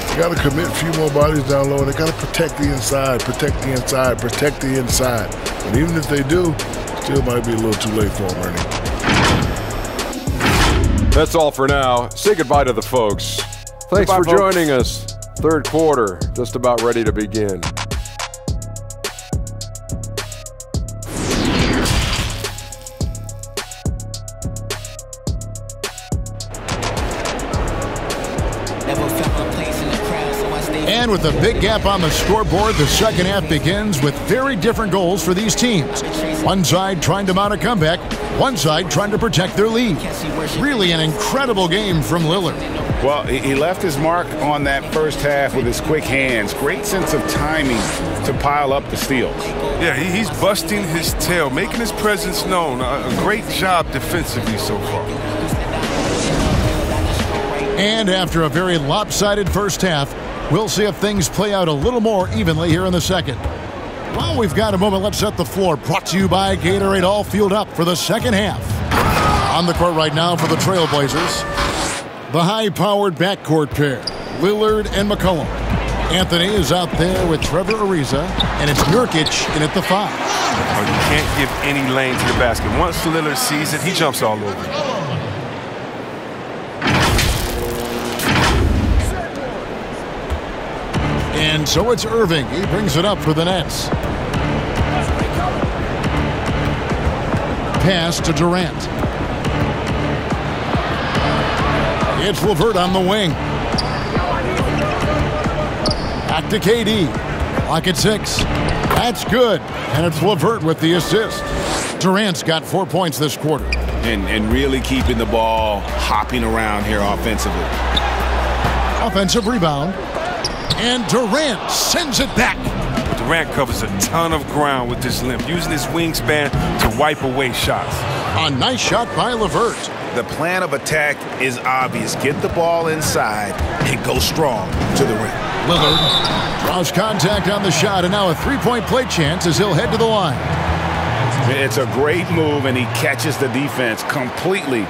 They got to commit a few more bodies down low. They got to protect the inside, protect the inside, protect the inside. And even if they do, still might be a little too late for them, Ernie. That's all for now. Say goodbye to the folks. Thanks for joining us. Third quarter, just about ready to begin. And with a big gap on the scoreboard, the second half begins with very different goals for these teams. One side trying to mount a comeback, one side trying to protect their lead. Really an incredible game from Lillard. Well, he left his mark on that first half with his quick hands. Great sense of timing to pile up the steals. Yeah, he's busting his tail, making his presence known. A great job defensively so far. And after a very lopsided first half, we'll see if things play out a little more evenly here in the second. While we've got a moment, let's set the floor. Brought to you by Gatorade, all fueled up for the second half. On the court right now for the Trailblazers, the high-powered backcourt pair, Lillard and McCollum. Anthony is out there with Trevor Ariza, and it's Nurkic in at the 5. Oh, you can't give any lane to the basket. Once Lillard sees it, he jumps all over it. And so it's Irving. He brings it up for the Nets. Pass to Durant. It's Levert on the wing. Back to KD. Clock at 6. That's good. And it's Levert with the assist. Durant's got 4 points this quarter. And really keeping the ball hopping around here offensively. Offensive rebound. And Durant sends it back. Durant covers a ton of ground with this limp, using his wingspan to wipe away shots. A nice shot by Levert. The plan of attack is obvious. Get the ball inside and go strong to the rim. Lillard draws contact on the shot, and now a three-point play chance as he'll head to the line. It's a great move, and he catches the defense completely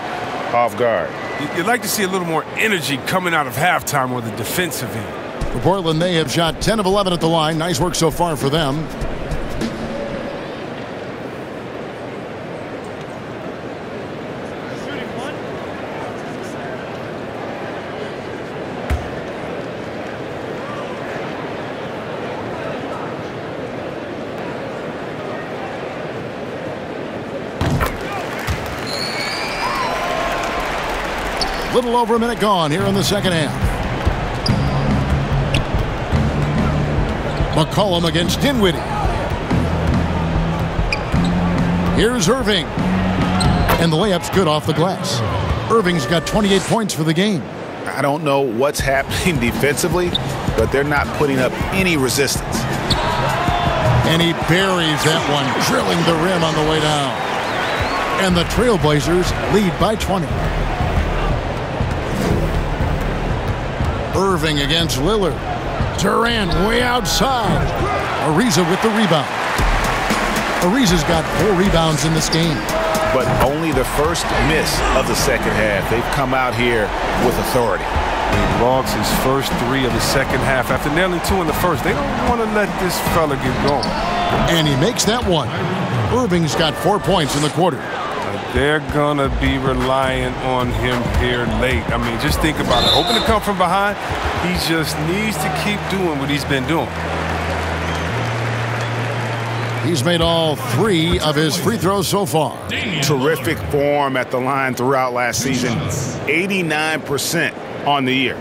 off guard. You'd like to see a little more energy coming out of halftime on the defensive end. For Portland, they have shot 10 of 11 at the line. Nice work so far for them. Little over a minute gone here in the second half. McCollum against Dinwiddie. Here's Irving. And the layup's good off the glass. Irving's got 28 points for the game. I don't know what's happening defensively, but they're not putting up any resistance. And he buries that one, drilling the rim on the way down. And the Trailblazers lead by 20. Irving against Lillard. Durant way outside. Ariza with the rebound. Ariza's got 4 rebounds in this game. But only the first miss of the second half. They've come out here with authority. He logs his first 3 of the second half after nailing 2 in the first. They don't want to let this fella get going. And he makes that one. Irving's got 4 points in the quarter. They're going to be relying on him here late. I mean, just think about it. Hoping to come from behind, he just needs to keep doing what he's been doing. He's made all 3 of his free throws so far. Terrific form at the line throughout last season. 89% on the year.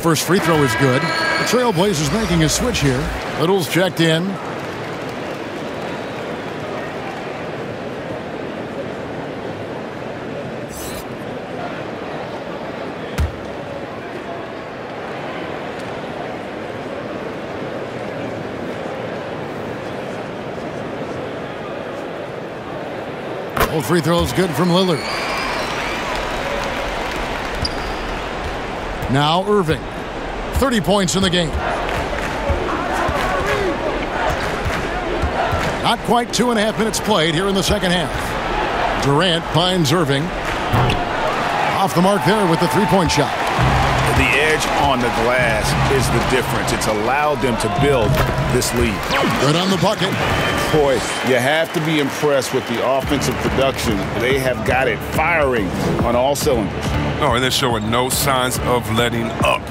First free throw is good. The Trailblazers making a switch here. Little's checked in. Both free throws good from Lillard. Now Irving. 30 points in the game. Not quite 2.5 minutes played here in the second half. Durant finds Irving. Off the mark there with the three-point shot. The edge on the glass is the difference. It's allowed them to build this lead. Good on the bucket. Boy, you have to be impressed with the offensive production. They have got it firing on all cylinders. Oh, and they're showing no signs of letting up.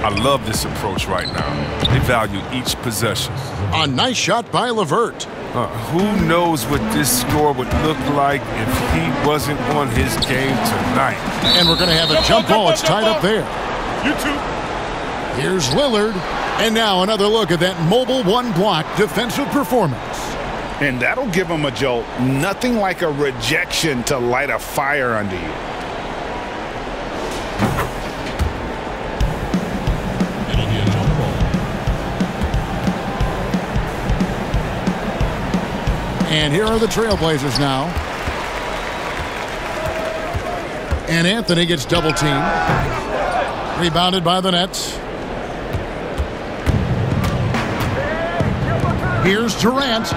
I love this approach right now. They value each possession. A nice shot by LeVert. Who knows what this score would look like if he wasn't on his game tonight. And we're going to have a jump ball. It's tied up there. You too. Here's Lillard. And now another look at that mobile one-block defensive performance. And that'll give him a jolt. Nothing like a rejection to light a fire under you. And here are the Trailblazers now. And Anthony gets double-teamed. Rebounded by the Nets. Here's Durant.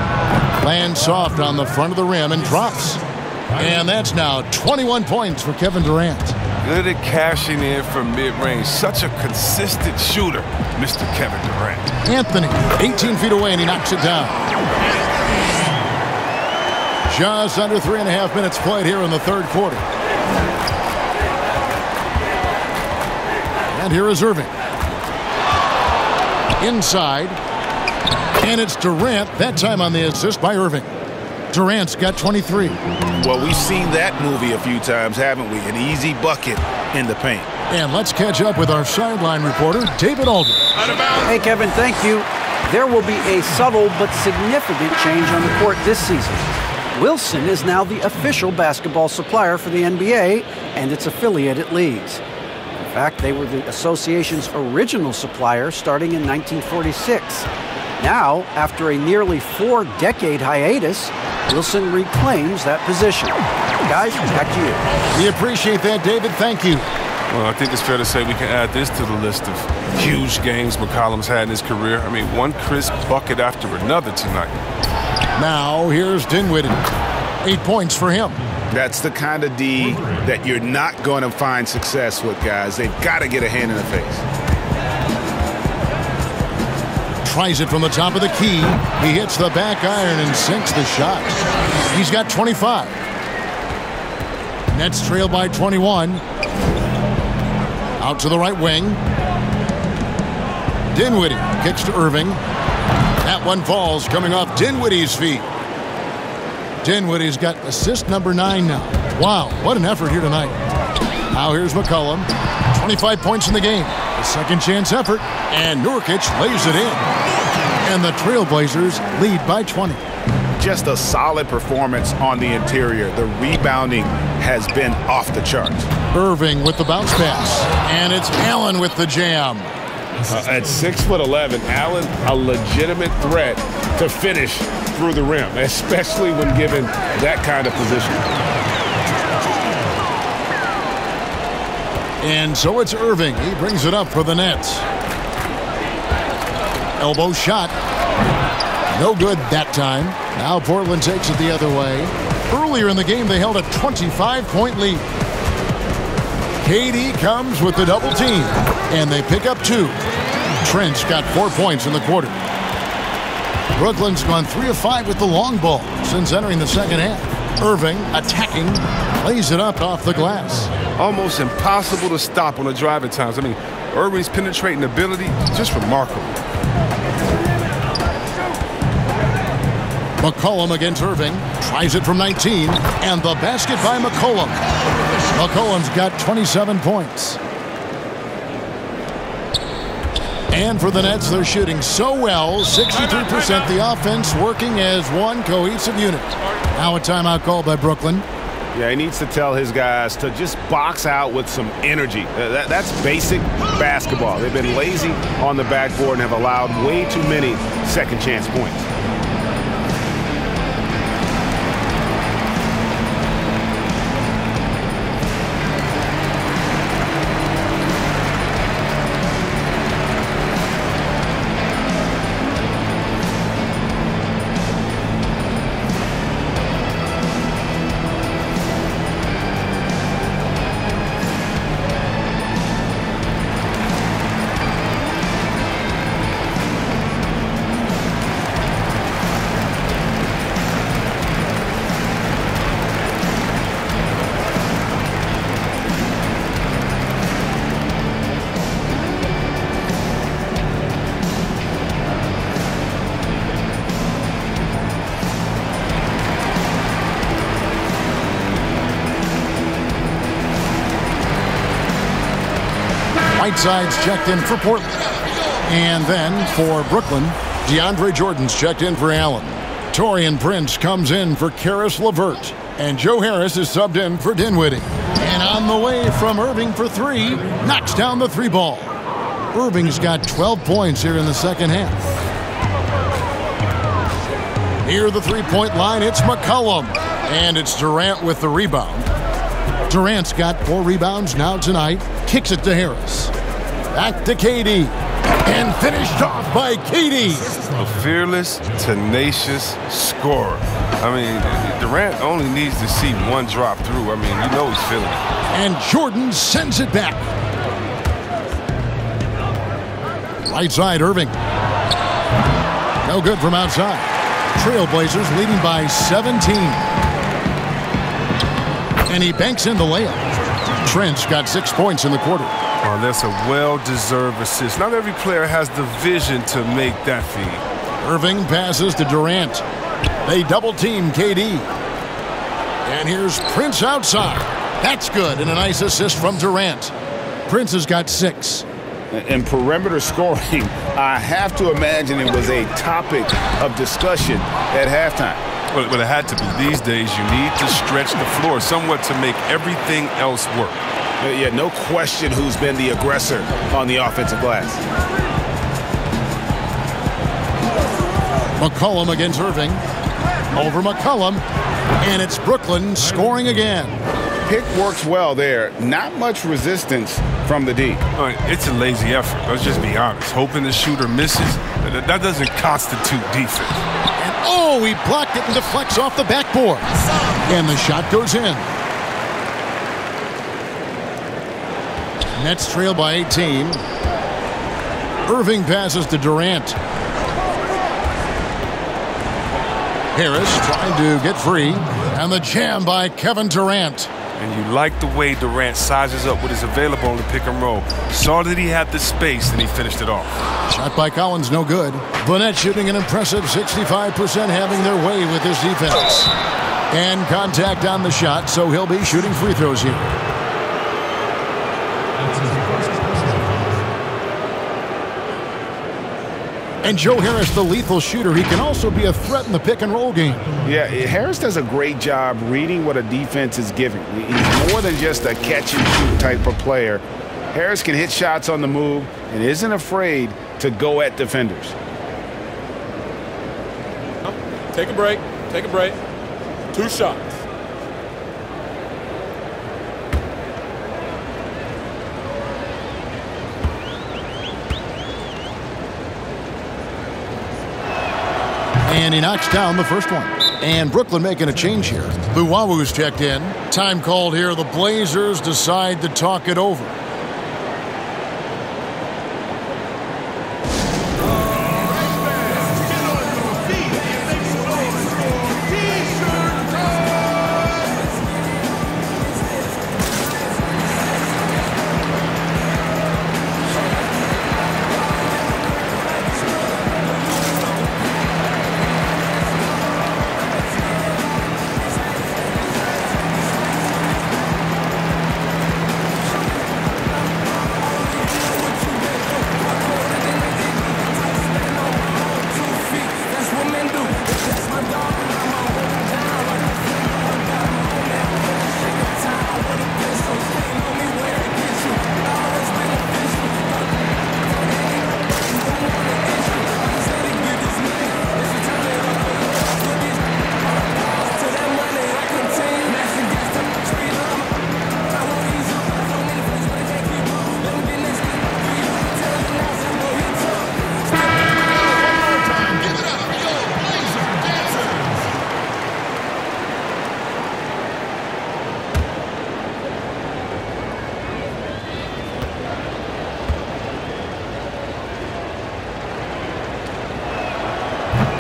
Lands soft on the front of the rim and drops. And that's now 21 points for Kevin Durant. Good at cashing in from mid-range. Such a consistent shooter, Mr. Kevin Durant. Anthony, 18 feet away, and he knocks it down. Just under 3.5 minutes played here in the third quarter. And here is Irving. Inside. And it's Durant, that time on the assist by Irving. Durant's got 23. Well, we've seen that movie a few times, haven't we? An easy bucket in the paint. And let's catch up with our sideline reporter, David Aldridge. Hey, Kevin, thank you. There will be a subtle but significant change on the court this season. Wilson is now the official basketball supplier for the NBA and its affiliated leagues. In fact, they were the association's original supplier starting in 1946. Now, after a nearly 4-decade hiatus, Wilson reclaims that position. Guys, back to you. We appreciate that, David. Thank you. Well, I think it's fair to say we can add this to the list of huge games McCollum's had in his career. I mean, one crisp bucket after another tonight. Now, here's Dinwiddie. 8 points for him. That's the kind of D that you're not going to find success with, guys. They've got to get a hand in the face. Tries it from the top of the key. He hits the back iron and sinks the shot. He's got 25. Nets trail by 21. Out to the right wing. Dinwiddie kicks to Irving. That one falls coming off Dinwiddie's feet. Dinwiddie's got assist number 9 now. Wow, what an effort here tonight. Now here's McCollum. 25 points in the game. A second chance effort, and Nurkic lays it in. And the Trailblazers lead by 20. Just a solid performance on the interior. The rebounding has been off the charts. Irving with the bounce pass. And it's Allen with the jam. At 6'11", Allen, a legitimate threat to finish through the rim, especially when given that kind of position. And so it's Irving. He brings it up for the Nets. Elbow shot. No good that time. Now Portland takes it the other way. Earlier in the game, they held a 25-point lead. KD comes with the double team, and they pick up 2. Trent's got 4 points in the quarter. Brooklyn's gone 3 of 5 with the long ball since entering the second half. Irving attacking, lays it up off the glass. Almost impossible to stop on the driving times. I mean, Irving's penetrating ability, just remarkable. McCollum against Irving. Tries it from 19. And the basket by McCollum. McCollum's got 27 points. And for the Nets, they're shooting so well, 63%. The offense working as one cohesive unit. Now a timeout called by Brooklyn. Yeah, he needs to tell his guys to just box out with some energy. That's basic basketball. They've been lazy on the backboard and have allowed way too many second chance points. Whiteside's checked in for Portland. And then for Brooklyn, DeAndre Jordan's checked in for Allen. Taurean Prince comes in for Caris LeVert. And Joe Harris is subbed in for Dinwiddie. And on the way from Irving for 3, knocks down the 3 ball. Irving's got 12 points here in the second half. Near the 3-point line, it's McCollum. And it's Durant with the rebound. Durant's got 4 rebounds now tonight. Kicks it to Harris. Back to KD. And finished off by KD. A fearless, tenacious scorer. I mean, Durant only needs to see one drop through. I mean, you know he's feeling it. And Jordan sends it back. Right side, Irving. No good from outside. Trailblazers leading by 17. And he banks in the layup. Trent's got 6 points in the quarter. Oh, that's a well-deserved assist. Not every player has the vision to make that feed. Irving passes to Durant. They double-team KD. And here's Prince outside. That's good, and a nice assist from Durant. Prince has got 6. In perimeter scoring, I have to imagine it was a topic of discussion at halftime. But it had to be. These days, you need to stretch the floor somewhat to make everything else work. Yeah, no question who's been the aggressor on the offensive glass. McCollum against Irving. Over McCollum. And it's Brooklyn scoring again. Pick works well there. Not much resistance from the D. It's a lazy effort. Let's just be honest. Hoping the shooter misses, that doesn't constitute defense. And oh, he blocked it and deflects off the backboard. And the shot goes in. Nets trail by 18. Irving passes to Durant. Harris trying to get free. And the jam by Kevin Durant. And you like the way Durant sizes up what is available on the pick and roll. Saw that he had the space and he finished it off. Shot by Collins, no good. The Nets shooting an impressive 65%, having their way with this defense. And contact on the shot, so he'll be shooting free throws here. And Joe Harris, the lethal shooter, he can also be a threat in the pick-and-roll game. Yeah, Harris does a great job reading what a defense is giving. He's more than just a catch-and-shoot type of player. Harris can hit shots on the move and isn't afraid to go at defenders. Take a break. Take a break. 2 shots. And he knocks down the first one. And Brooklyn making a change here. Luwawu's checked in. Time called here. The Blazers decide to talk it over.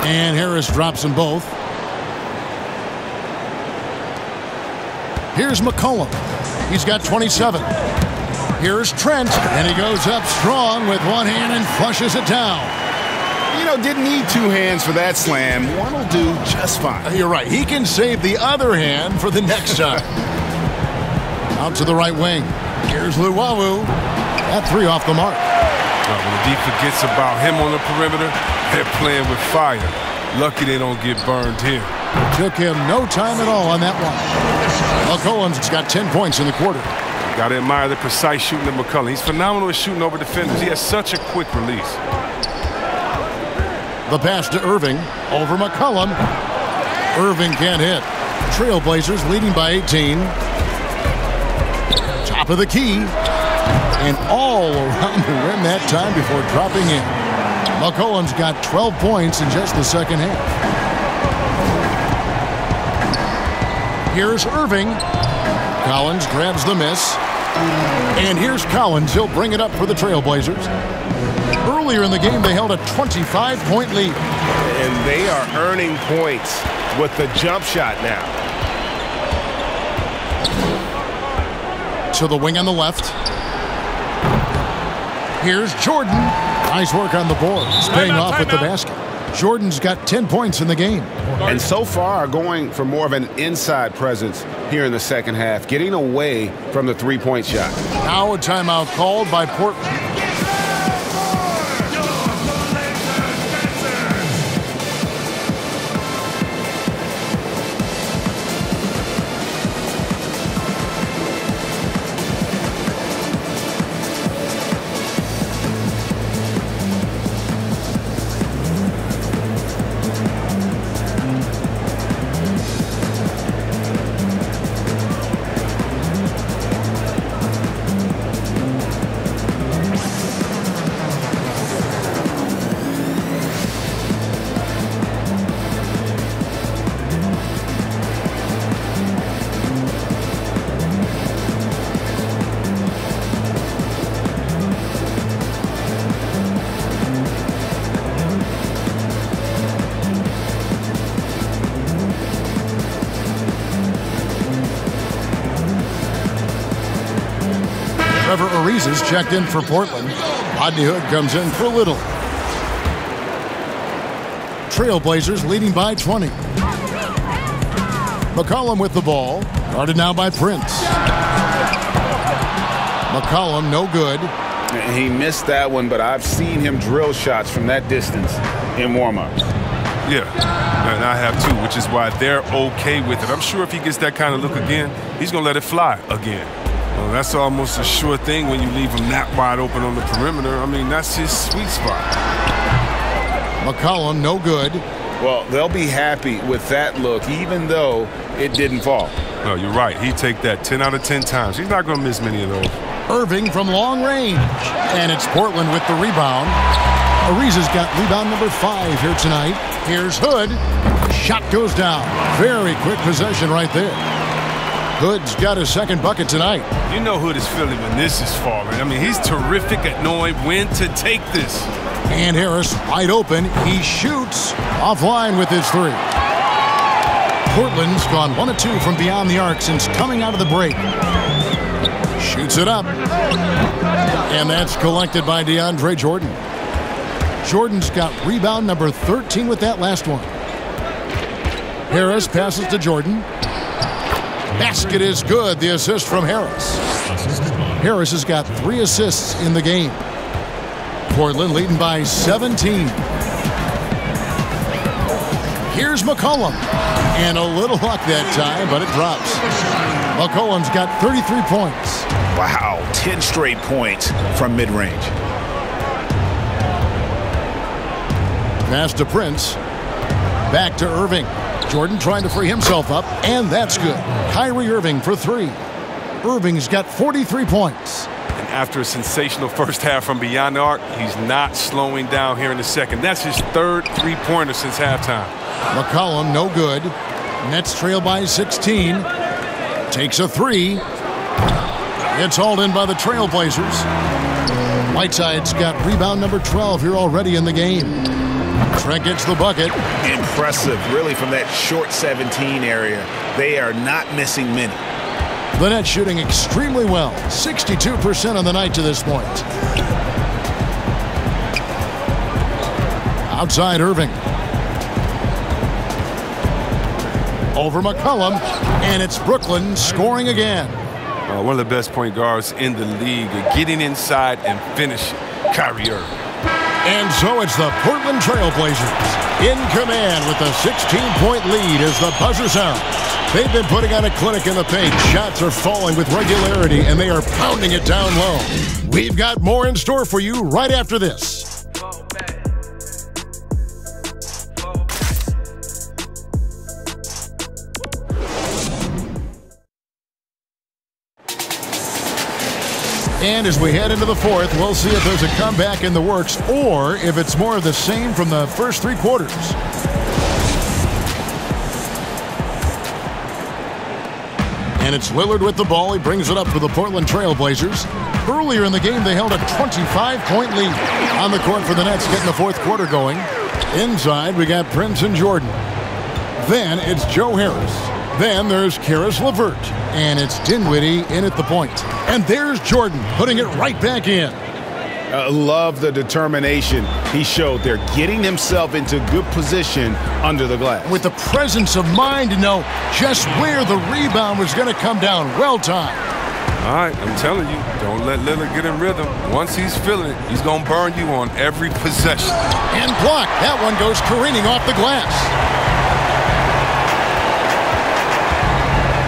And Harris drops them both. Here's McCollum. He's got 27. Here's Trent, and he goes up strong with one hand and flushes it down. You know, didn't need 2 hands for that slam. One will do just fine. You're right. He can save the other hand for the next time. Out to the right wing. Here's Luwawu. That 3 off the mark. When the D forgets about him on the perimeter, they're playing with fire. Lucky they don't get burned here. Took him no time at all on that one. McCollum's got 10 points in the quarter. Got to admire the precise shooting of McCollum. He's phenomenal at shooting over defenders. He has such a quick release. The pass to Irving. Over McCollum. Irving can't hit. Trailblazers leading by 18. Top of the key. And all around the rim that time before dropping in. McCollum's got 12 points in just the second half. Here's Irving. Collins grabs the miss. And here's Collins. He'll bring it up for the Trailblazers. Earlier in the game, they held a 25-point lead. And they are earning points with the jump shot now. To the wing on the left. Here's Jordan. Nice work on the boards. Paying off with the basket. Jordan's got 10 points in the game. And so far, going for more of an inside presence here in the second half, getting away from the three-point shot. Now a timeout called by Portland. Trevor Ariza is checked in for Portland. Rodney Hood comes in for Little. Trailblazers leading by 20. McCollum with the ball. Guarded now by Prince. McCollum, no good. He missed that one, but I've seen him drill shots from that distance in warm-ups. Yeah, and I have too, which is why they're okay with it. I'm sure if he gets that kind of look again, he's going to let it fly again. Well, that's almost a sure thing when you leave him that wide open on the perimeter. I mean, that's his sweet spot. McCollum, no good. Well, they'll be happy with that look, even though it didn't fall. No, you're right. He'd take that 10 out of 10 times. He's not going to miss many of those. Irving from long range. And it's Portland with the rebound. Ariza's got rebound number 5 here tonight. Here's Hood. Shot goes down. Very quick possession right there. Hood's got his second bucket tonight. You know Hood is feeling when this is falling. I mean, he's terrific at knowing when to take this. And Harris wide open. He shoots offline with his 3. Portland's gone 1 of 2 from beyond the arc since coming out of the break. Shoots it up. And that's collected by DeAndre Jordan. Jordan's got rebound number 13 with that last one. Harris passes to Jordan. Basket is good. The assist from Harris. Harris has got 3 assists in the game. Portland leading by 17. Here's McCollum. And a little luck that time, but it drops. McCollum's got 33 points. Wow, 10 straight points from mid-range. Pass to Prince. Back to Irving. Jordan trying to free himself up, and that's good. Kyrie Irving for 3. Irving's got 43 points. And after a sensational first half from beyond the arc, he's not slowing down here in the second. That's his 3rd three-pointer since halftime. McCollum, no good. Nets trail by 16. Takes a 3. It's hauled in by the Trailblazers. Whiteside's got rebound number 12 here already in the game. Trent gets the bucket. Impressive, really, from that short 17 area. They are not missing many. The Nets shooting extremely well. 62% on the night to this point. Outside Irving. Over McCollum, and it's Brooklyn scoring again. One of the best point guards in the league, getting inside and finishing. Kyrie Irving. And so it's the Portland Trailblazers in command with a 16-point lead as the buzzer sounds. They've been putting on a clinic in the paint. Shots are falling with regularity, and they are pounding it down low. We've got more in store for you right after this. And as we head into the 4th, we'll see if there's a comeback in the works or if it's more of the same from the first 3 quarters. And it's Lillard with the ball. He brings it up for the Portland Trailblazers. Earlier in the game, they held a 25-point lead on the court for the Nets, getting the 4th quarter going. Inside, we got Prince and Jordan. Then it's Joe Harris. Then there's Caris LeVert. And it's Dinwiddie in at the point. And there's Jordan putting it right back in. Love the determination he showed there, getting himself into good position under the glass. With the presence of mind to know just where the rebound was going to come down. Well timed. All right, I'm telling you, don't let Lillard get in rhythm. Once he's feeling it, he's going to burn you on every possession. And blocked. That one goes careening off the glass.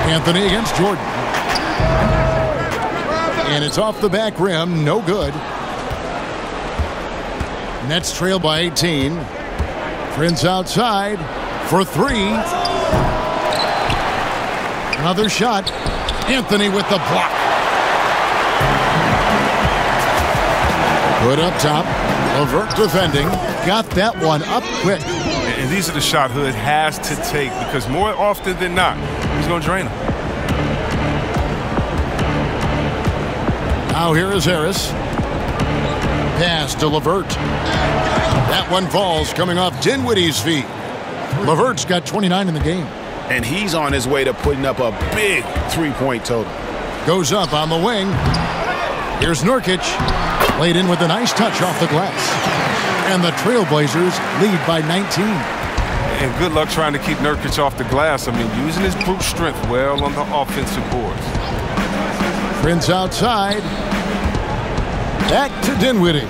Anthony against Jordan. And it's off the back rim. No good. Nets trail by 18. Prince outside for 3. Another shot. Anthony with the block. Put up top. LeVert defending. Got that one up quick. And these are the shots Hood has to take because more often than not, he's going to drain them. Now here is Harris. Pass to LeVert. That one falls coming off Dinwiddie's feet. LeVert's got 29 in the game. And he's on his way to putting up a big 3-point total. Goes up on the wing. Here's Nurkic. Laid in with a nice touch off the glass. And the Trailblazers lead by 19. And good luck trying to keep Nurkic off the glass. I mean, using his brute strength well on the offensive boards. Prince outside. Back to Dinwiddie.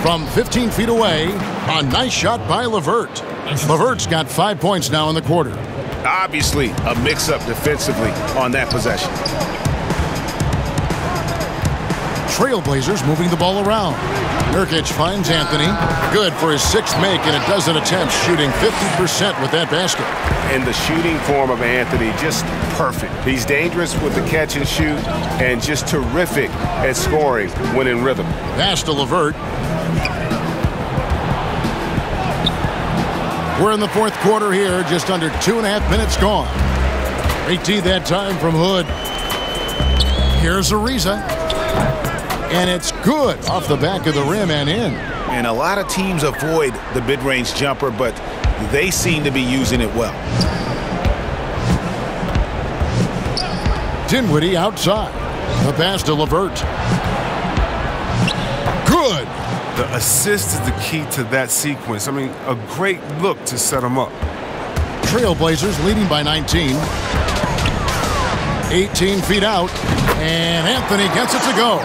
From 15 feet away, a nice shot by LeVert. LeVert's got 5 points now in the quarter. Obviously, a mix-up defensively on that possession. Trailblazers moving the ball around. Nurkic finds Anthony. Good for his 6th make in a dozen attempts, shooting 50% with that basket. And the shooting form of Anthony, just perfect. He's dangerous with the catch and shoot and just terrific at scoring when in rhythm. Pass to LeVert. We're in the 4th quarter here, just under 2.5 minutes gone. 18 that time from Hood. Here's Ariza. And it's good off the back of the rim and in. And a lot of teams avoid the mid-range jumper, but they seem to be using it well. Dinwiddie outside. The pass to LeVert. Good. The assist is the key to that sequence. I mean, a great look to set them up. Trailblazers leading by 19. 18 feet out, and Anthony gets it to go.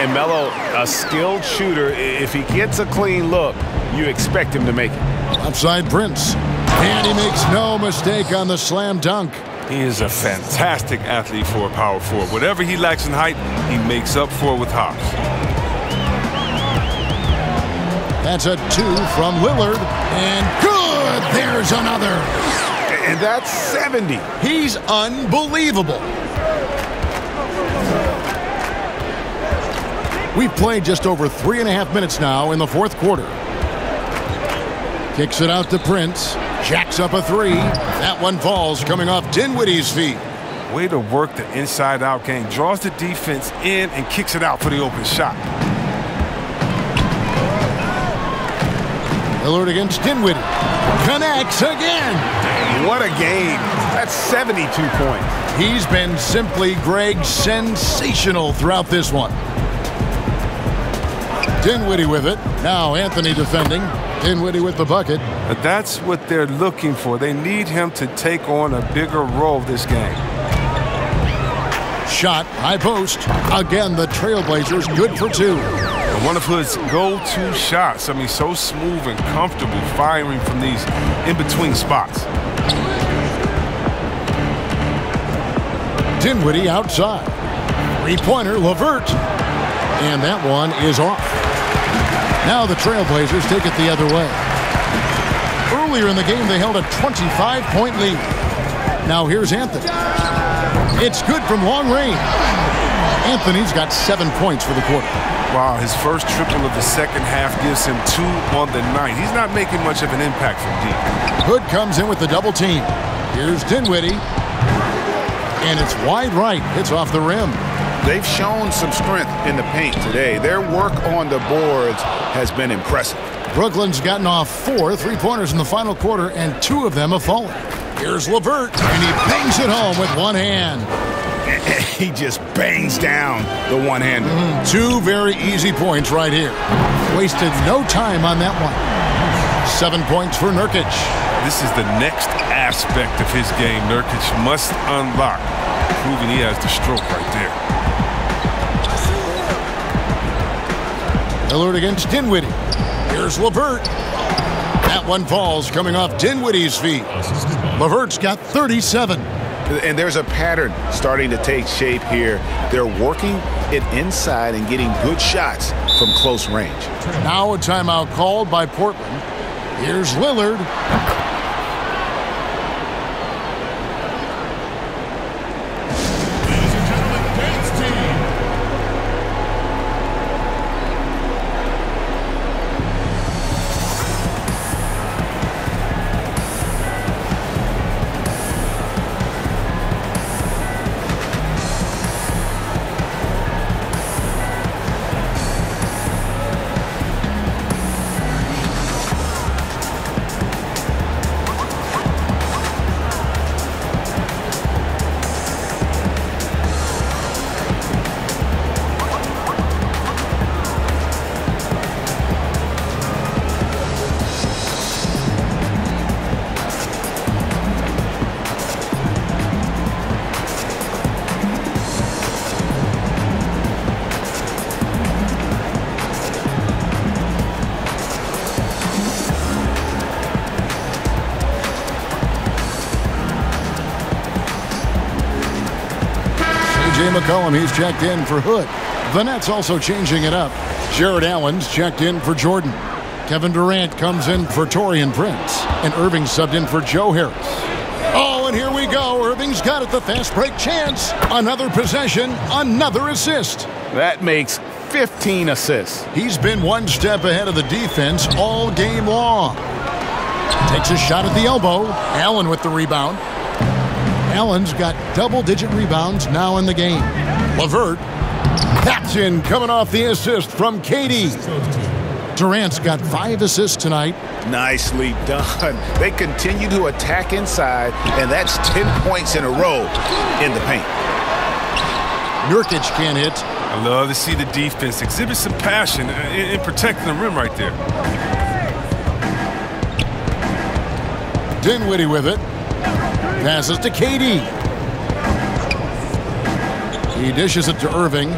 And Melo, a skilled shooter, if he gets a clean look, you expect him to make it. Upside Prince, and he makes no mistake on the slam dunk. He is a fantastic athlete for a power forward. Whatever he lacks in height, he makes up for it with hops. That's a 2 from Lillard, and good! There's another. And that's 70. He's unbelievable. We've played just over 3.5 minutes now in the 4th quarter. Kicks it out to Prince. Jacks up a 3. That one falls, coming off Dinwiddie's feet. Way to work the inside-out game. Draws the defense in and kicks it out for the open shot. Lillard against Dinwiddie. Connects again. What a game. That's 72 points. He's been simply, Greg, sensational throughout this one. Dinwiddie with it. Now Anthony defending. Dinwiddie with the bucket. But that's what they're looking for. They need him to take on a bigger role this game. Shot, high post. Again, the Trailblazers good for 2. One of Hood's go-to shots. I mean, so smooth and comfortable firing from these in-between spots. Dinwiddie outside. 3-pointer, LeVert. And that one is off. Now the Trailblazers take it the other way. Earlier in the game, they held a 25-point lead. Now here's Anthony. It's good from long range. Anthony's got 7 points for the quarter. Wow, his first triple of the second half gives him 2 on the night. He's not making much of an impact from deep. Hood comes in with the double team. Here's Dinwiddie. And it's wide right. It's off the rim. They've shown some strength in the paint today. Their work on the boards has been impressive. Brooklyn's gotten off 4 3-pointers in the final quarter, and 2 of them have fallen. Here's LeVert, and he bangs it home with one hand. He just bangs down the one-hander. 2 very easy points right here. Wasted no time on that one. 7 points for Nurkic. This is the next aspect of his game Nurkic must unlock, proving he has the stroke right there. Lillard against Dinwiddie. Here's LeVert. That one falls, coming off Dinwiddie's feet. LeVert's got 37. And there's a pattern starting to take shape here. They're working it inside and getting good shots from close range. Now a timeout called by Portland. Here's Lillard. McCollum, he's checked in for Hood. The Nets also changing it up. Jared Allen's checked in for Jordan. Kevin Durant comes in for Taurean Prince. And Irving subbed in for Joe Harris. Oh, and here we go. Irving's got it, the fast break chance. Another possession, another assist. That makes 15 assists. He's been one step ahead of the defense all game long. Takes a shot at the elbow. Allen with the rebound. Allen's got double-digit rebounds now in the game. LeVert. That's in, coming off the assist from KD. Durant's got 5 assists tonight. Nicely done. They continue to attack inside, and that's 10 points in a row in the paint. Nurkic can't hit. I love to see the defense exhibit some passion in protecting the rim right there. Dinwiddie with it. Passes to KD. He dishes it to Irving.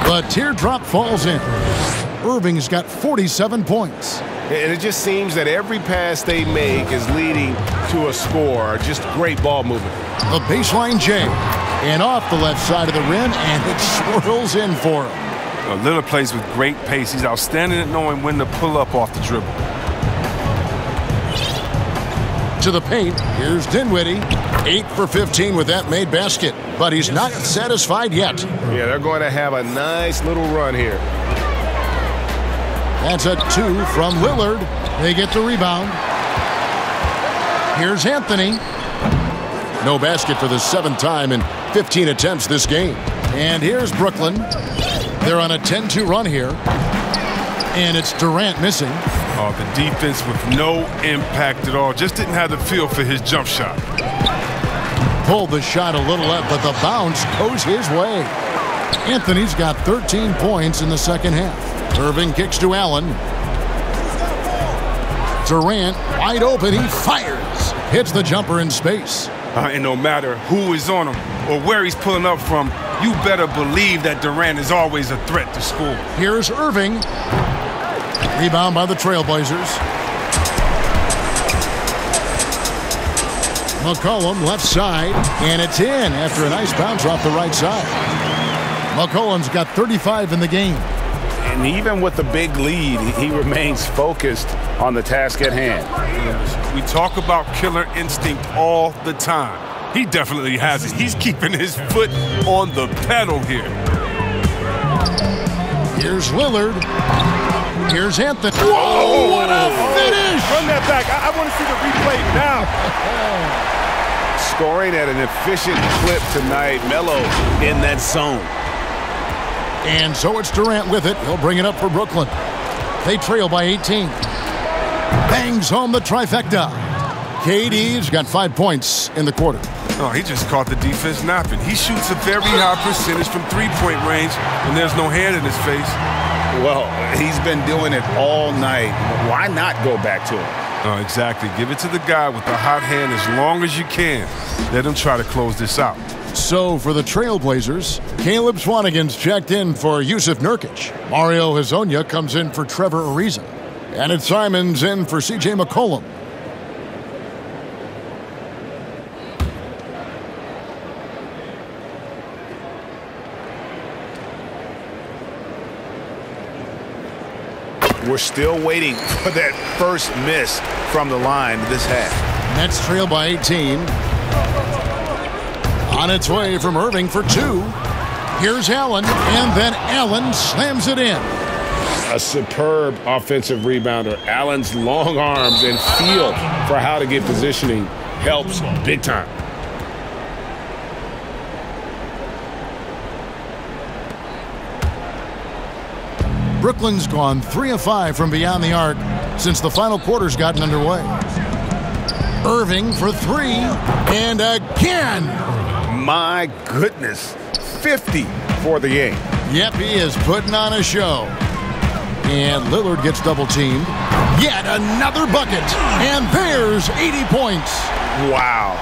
The teardrop falls in. Irving's got 47 points. And it just seems that every pass they make is leading to a score. Just great ball movement. The baseline J. And off the left side of the rim, and it swirls in for him. Lillard plays with great pace. He's outstanding at knowing when to pull up off the dribble. To the paint, here's Dinwiddie. 8 for 15 with that made basket, but he's not satisfied yet. Yeah, they're going to have a nice little run here. That's a 2 from Lillard. They get the rebound. Here's Anthony. No basket for the 7th time in 15 attempts this game. And here's Brooklyn. They're on a 10-2 run here. And it's Durant missing. Oh, the defense with no impact at all. Just didn't have the feel for his jump shot. Pulled the shot a little up, but the bounce goes his way. Anthony's got 13 points in the second half. Irving kicks to Allen. Durant, wide open, he fires. Hits the jumper in space. And no matter who is on him or where he's pulling up from, you better believe that Durant is always a threat to score. Here's Irving. Rebound by the Trailblazers. McCollum left side, and it's in after a nice bounce off the right side. McCollum's got 35 in the game. And even with the big lead, he remains focused on the task at hand. We talk about killer instinct all the time. He definitely has it. He's keeping his foot on the pedal here. Here's Lillard. Here's Anthony. Whoa, what a finish! Run that back. I want to see the replay now. Scoring at an efficient clip tonight. Melo in that zone. And so it's Durant with it. He'll bring it up for Brooklyn. They trail by 18. Bangs home the trifecta. KD's got 5 points in the quarter. Oh, he just caught the defense napping. He shoots a very high percentage from three-point range, and there's no hand in his face. Well, he's been doing it all night. Why not go back to him? Oh, exactly. Give it to the guy with the hot hand as long as you can. Let him try to close this out. So for the Trailblazers, Caleb Swanigan's checked in for Yusuf Nurkic. Mario Hezonja comes in for Trevor Ariza. And it's Simons in for C.J. McCollum. We're still waiting for that first miss from the line this half. Nets trail by 18. On its way from Irving for 2. Here's Allen, and then Allen slams it in. A superb offensive rebounder. Allen's long arms and feel for how to get positioning helps big time. Brooklyn's gone 3 of 5 from beyond the arc since the final quarter's gotten underway. Irving for 3, and again! My goodness, 50 for the game. Yep, he is putting on a show. And Lillard gets double-teamed. Yet another bucket, and there's 80 points. Wow.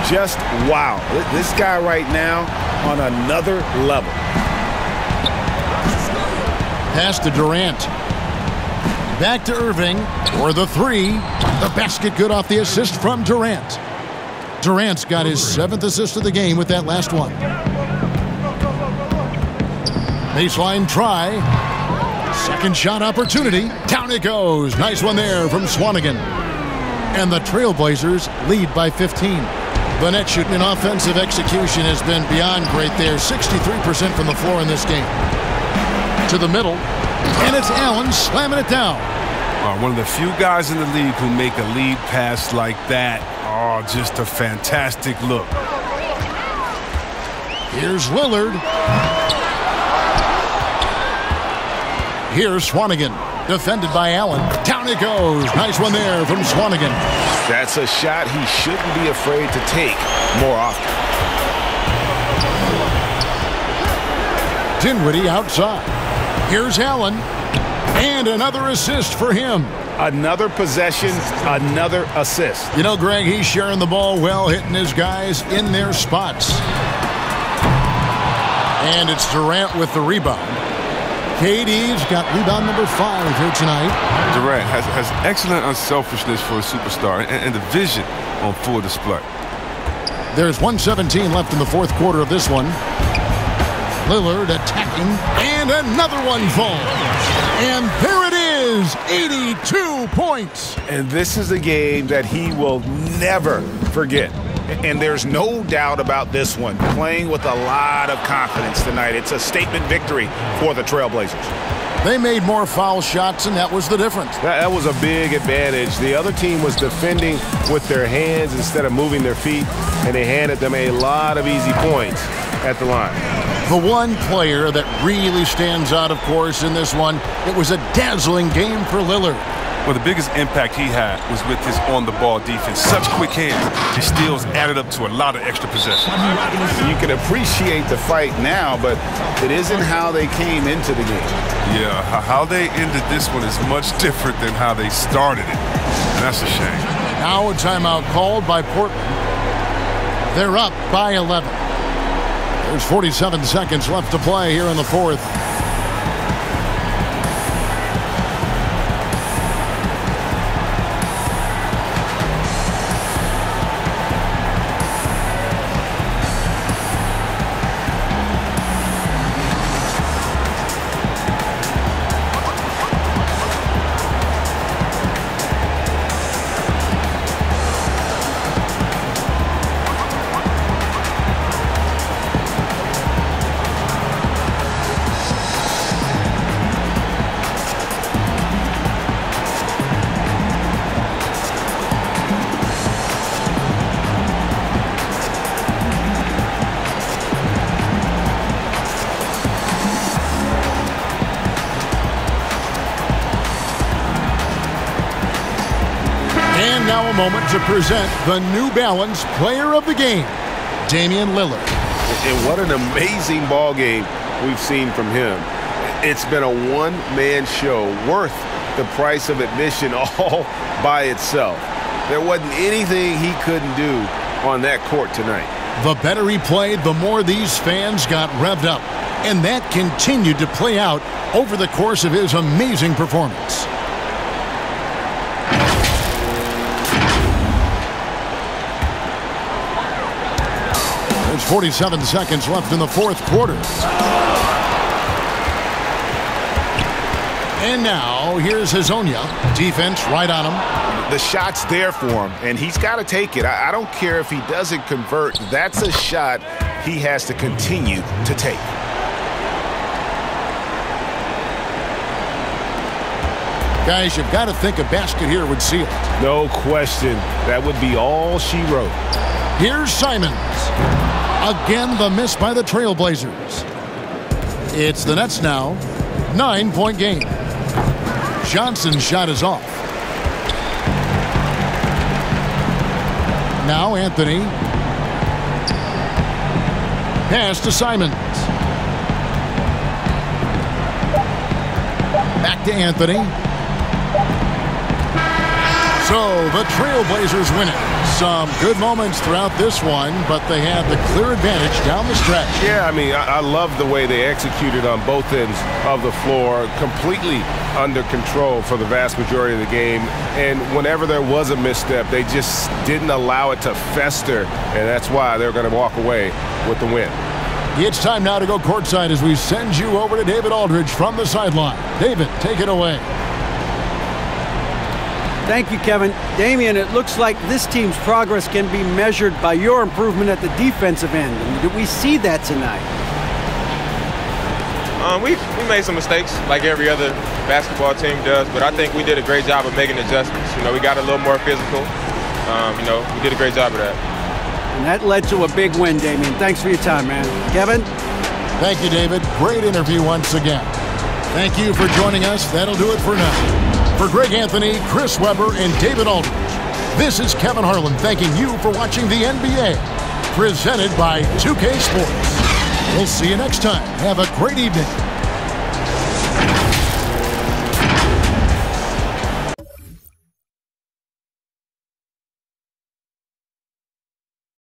Just wow. This guy right now on another level. Pass to Durant. Back to Irving for the 3. The basket good off the assist from Durant. Durant's got his 7th assist of the game with that last one. Baseline try. Second shot opportunity. Down it goes. Nice one there from Swanigan. And the Trailblazers lead by 15. The net shooting and offensive execution has been beyond great there. 63% from the floor in this game. To the middle. And it's Allen slamming it down. One of the few guys in the league who make a lead pass like that. Oh, just a fantastic look. Here's Lillard. Here's Swanigan. Defended by Allen. Down it goes. Nice one there from Swanigan. That's a shot he shouldn't be afraid to take more often. Dinwiddie outside. Here's Allen. And another assist for him. Another possession, another assist. You know, Greg, he's sharing the ball well, hitting his guys in their spots. And it's Durant with the rebound. KD's got rebound number 5 here tonight. Durant has excellent unselfishness for a superstar and the vision on full display. There's 1:17 left in the fourth quarter of this one. Lillard attacking, and another one falls. And there it is, 82 points. And this is a game that he will never forget. And there's no doubt about this one. Playing with a lot of confidence tonight. It's a statement victory for the Trailblazers. They made more foul shots, and that was the difference. That was a big advantage. The other team was defending with their hands instead of moving their feet, and they handed them a lot of easy points at the line. The one player that really stands out, of course, in this one, it was a dazzling game for Lillard. Well, the biggest impact he had was with his on-the-ball defense. Such quick hands. His steals added up to a lot of extra possessions. You can appreciate the fight now, but it isn't how they came into the game. Yeah, how they ended this one is much different than how they started it. And that's a shame. Now a timeout called by Portland. They're up by 11. There's 47 seconds left to play here in the fourth. Now a moment to present the New Balance Player of the Game, Damian Lillard. And what an amazing ball game we've seen from him. It's been a one-man show worth the price of admission all by itself. There wasn't anything he couldn't do on that court tonight. The better he played, the more these fans got revved up. And that continued to play out over the course of his amazing performance. There's 47 seconds left in the fourth quarter. And now, here's Hazonia. Defense right on him. The shot's there for him, and he's got to take it. I don't care if he doesn't convert. That's a shot he has to continue to take. Guys, you've got to think a basket here would seal it. No question. That would be all she wrote. Here's Simons. Again, the miss by the Trailblazers. It's the Nets now. 9-point game. Johnson's shot is off. Now Anthony. Pass to Simons. Back to Anthony. So the Trailblazers win it. Some good moments throughout this one, but they had the clear advantage down the stretch. Yeah, I mean, I love the way they executed on both ends of the floor, completely under control for the vast majority of the game. And whenever there was a misstep, they just didn't allow it to fester, and that's why they're going to walk away with the win. It's time now to go courtside as we send you over to David Aldridge from the sideline. David, take it away. Thank you, Kevin. Damian, it looks like this team's progress can be measured by your improvement at the defensive end. Did we see that tonight? We made some mistakes like every other basketball team does, but I think we did a great job of making adjustments. We got a little more physical. We did a great job of that. And that led to a big win, Damian. Thanks for your time, man. Kevin? Thank you, David. Great interview once again. Thank you for joining us. That'll do it for now. For Greg Anthony, Chris Webber, and David Aldridge, this is Kevin Harlan thanking you for watching the NBA, presented by 2K Sports. We'll see you next time. Have a great evening.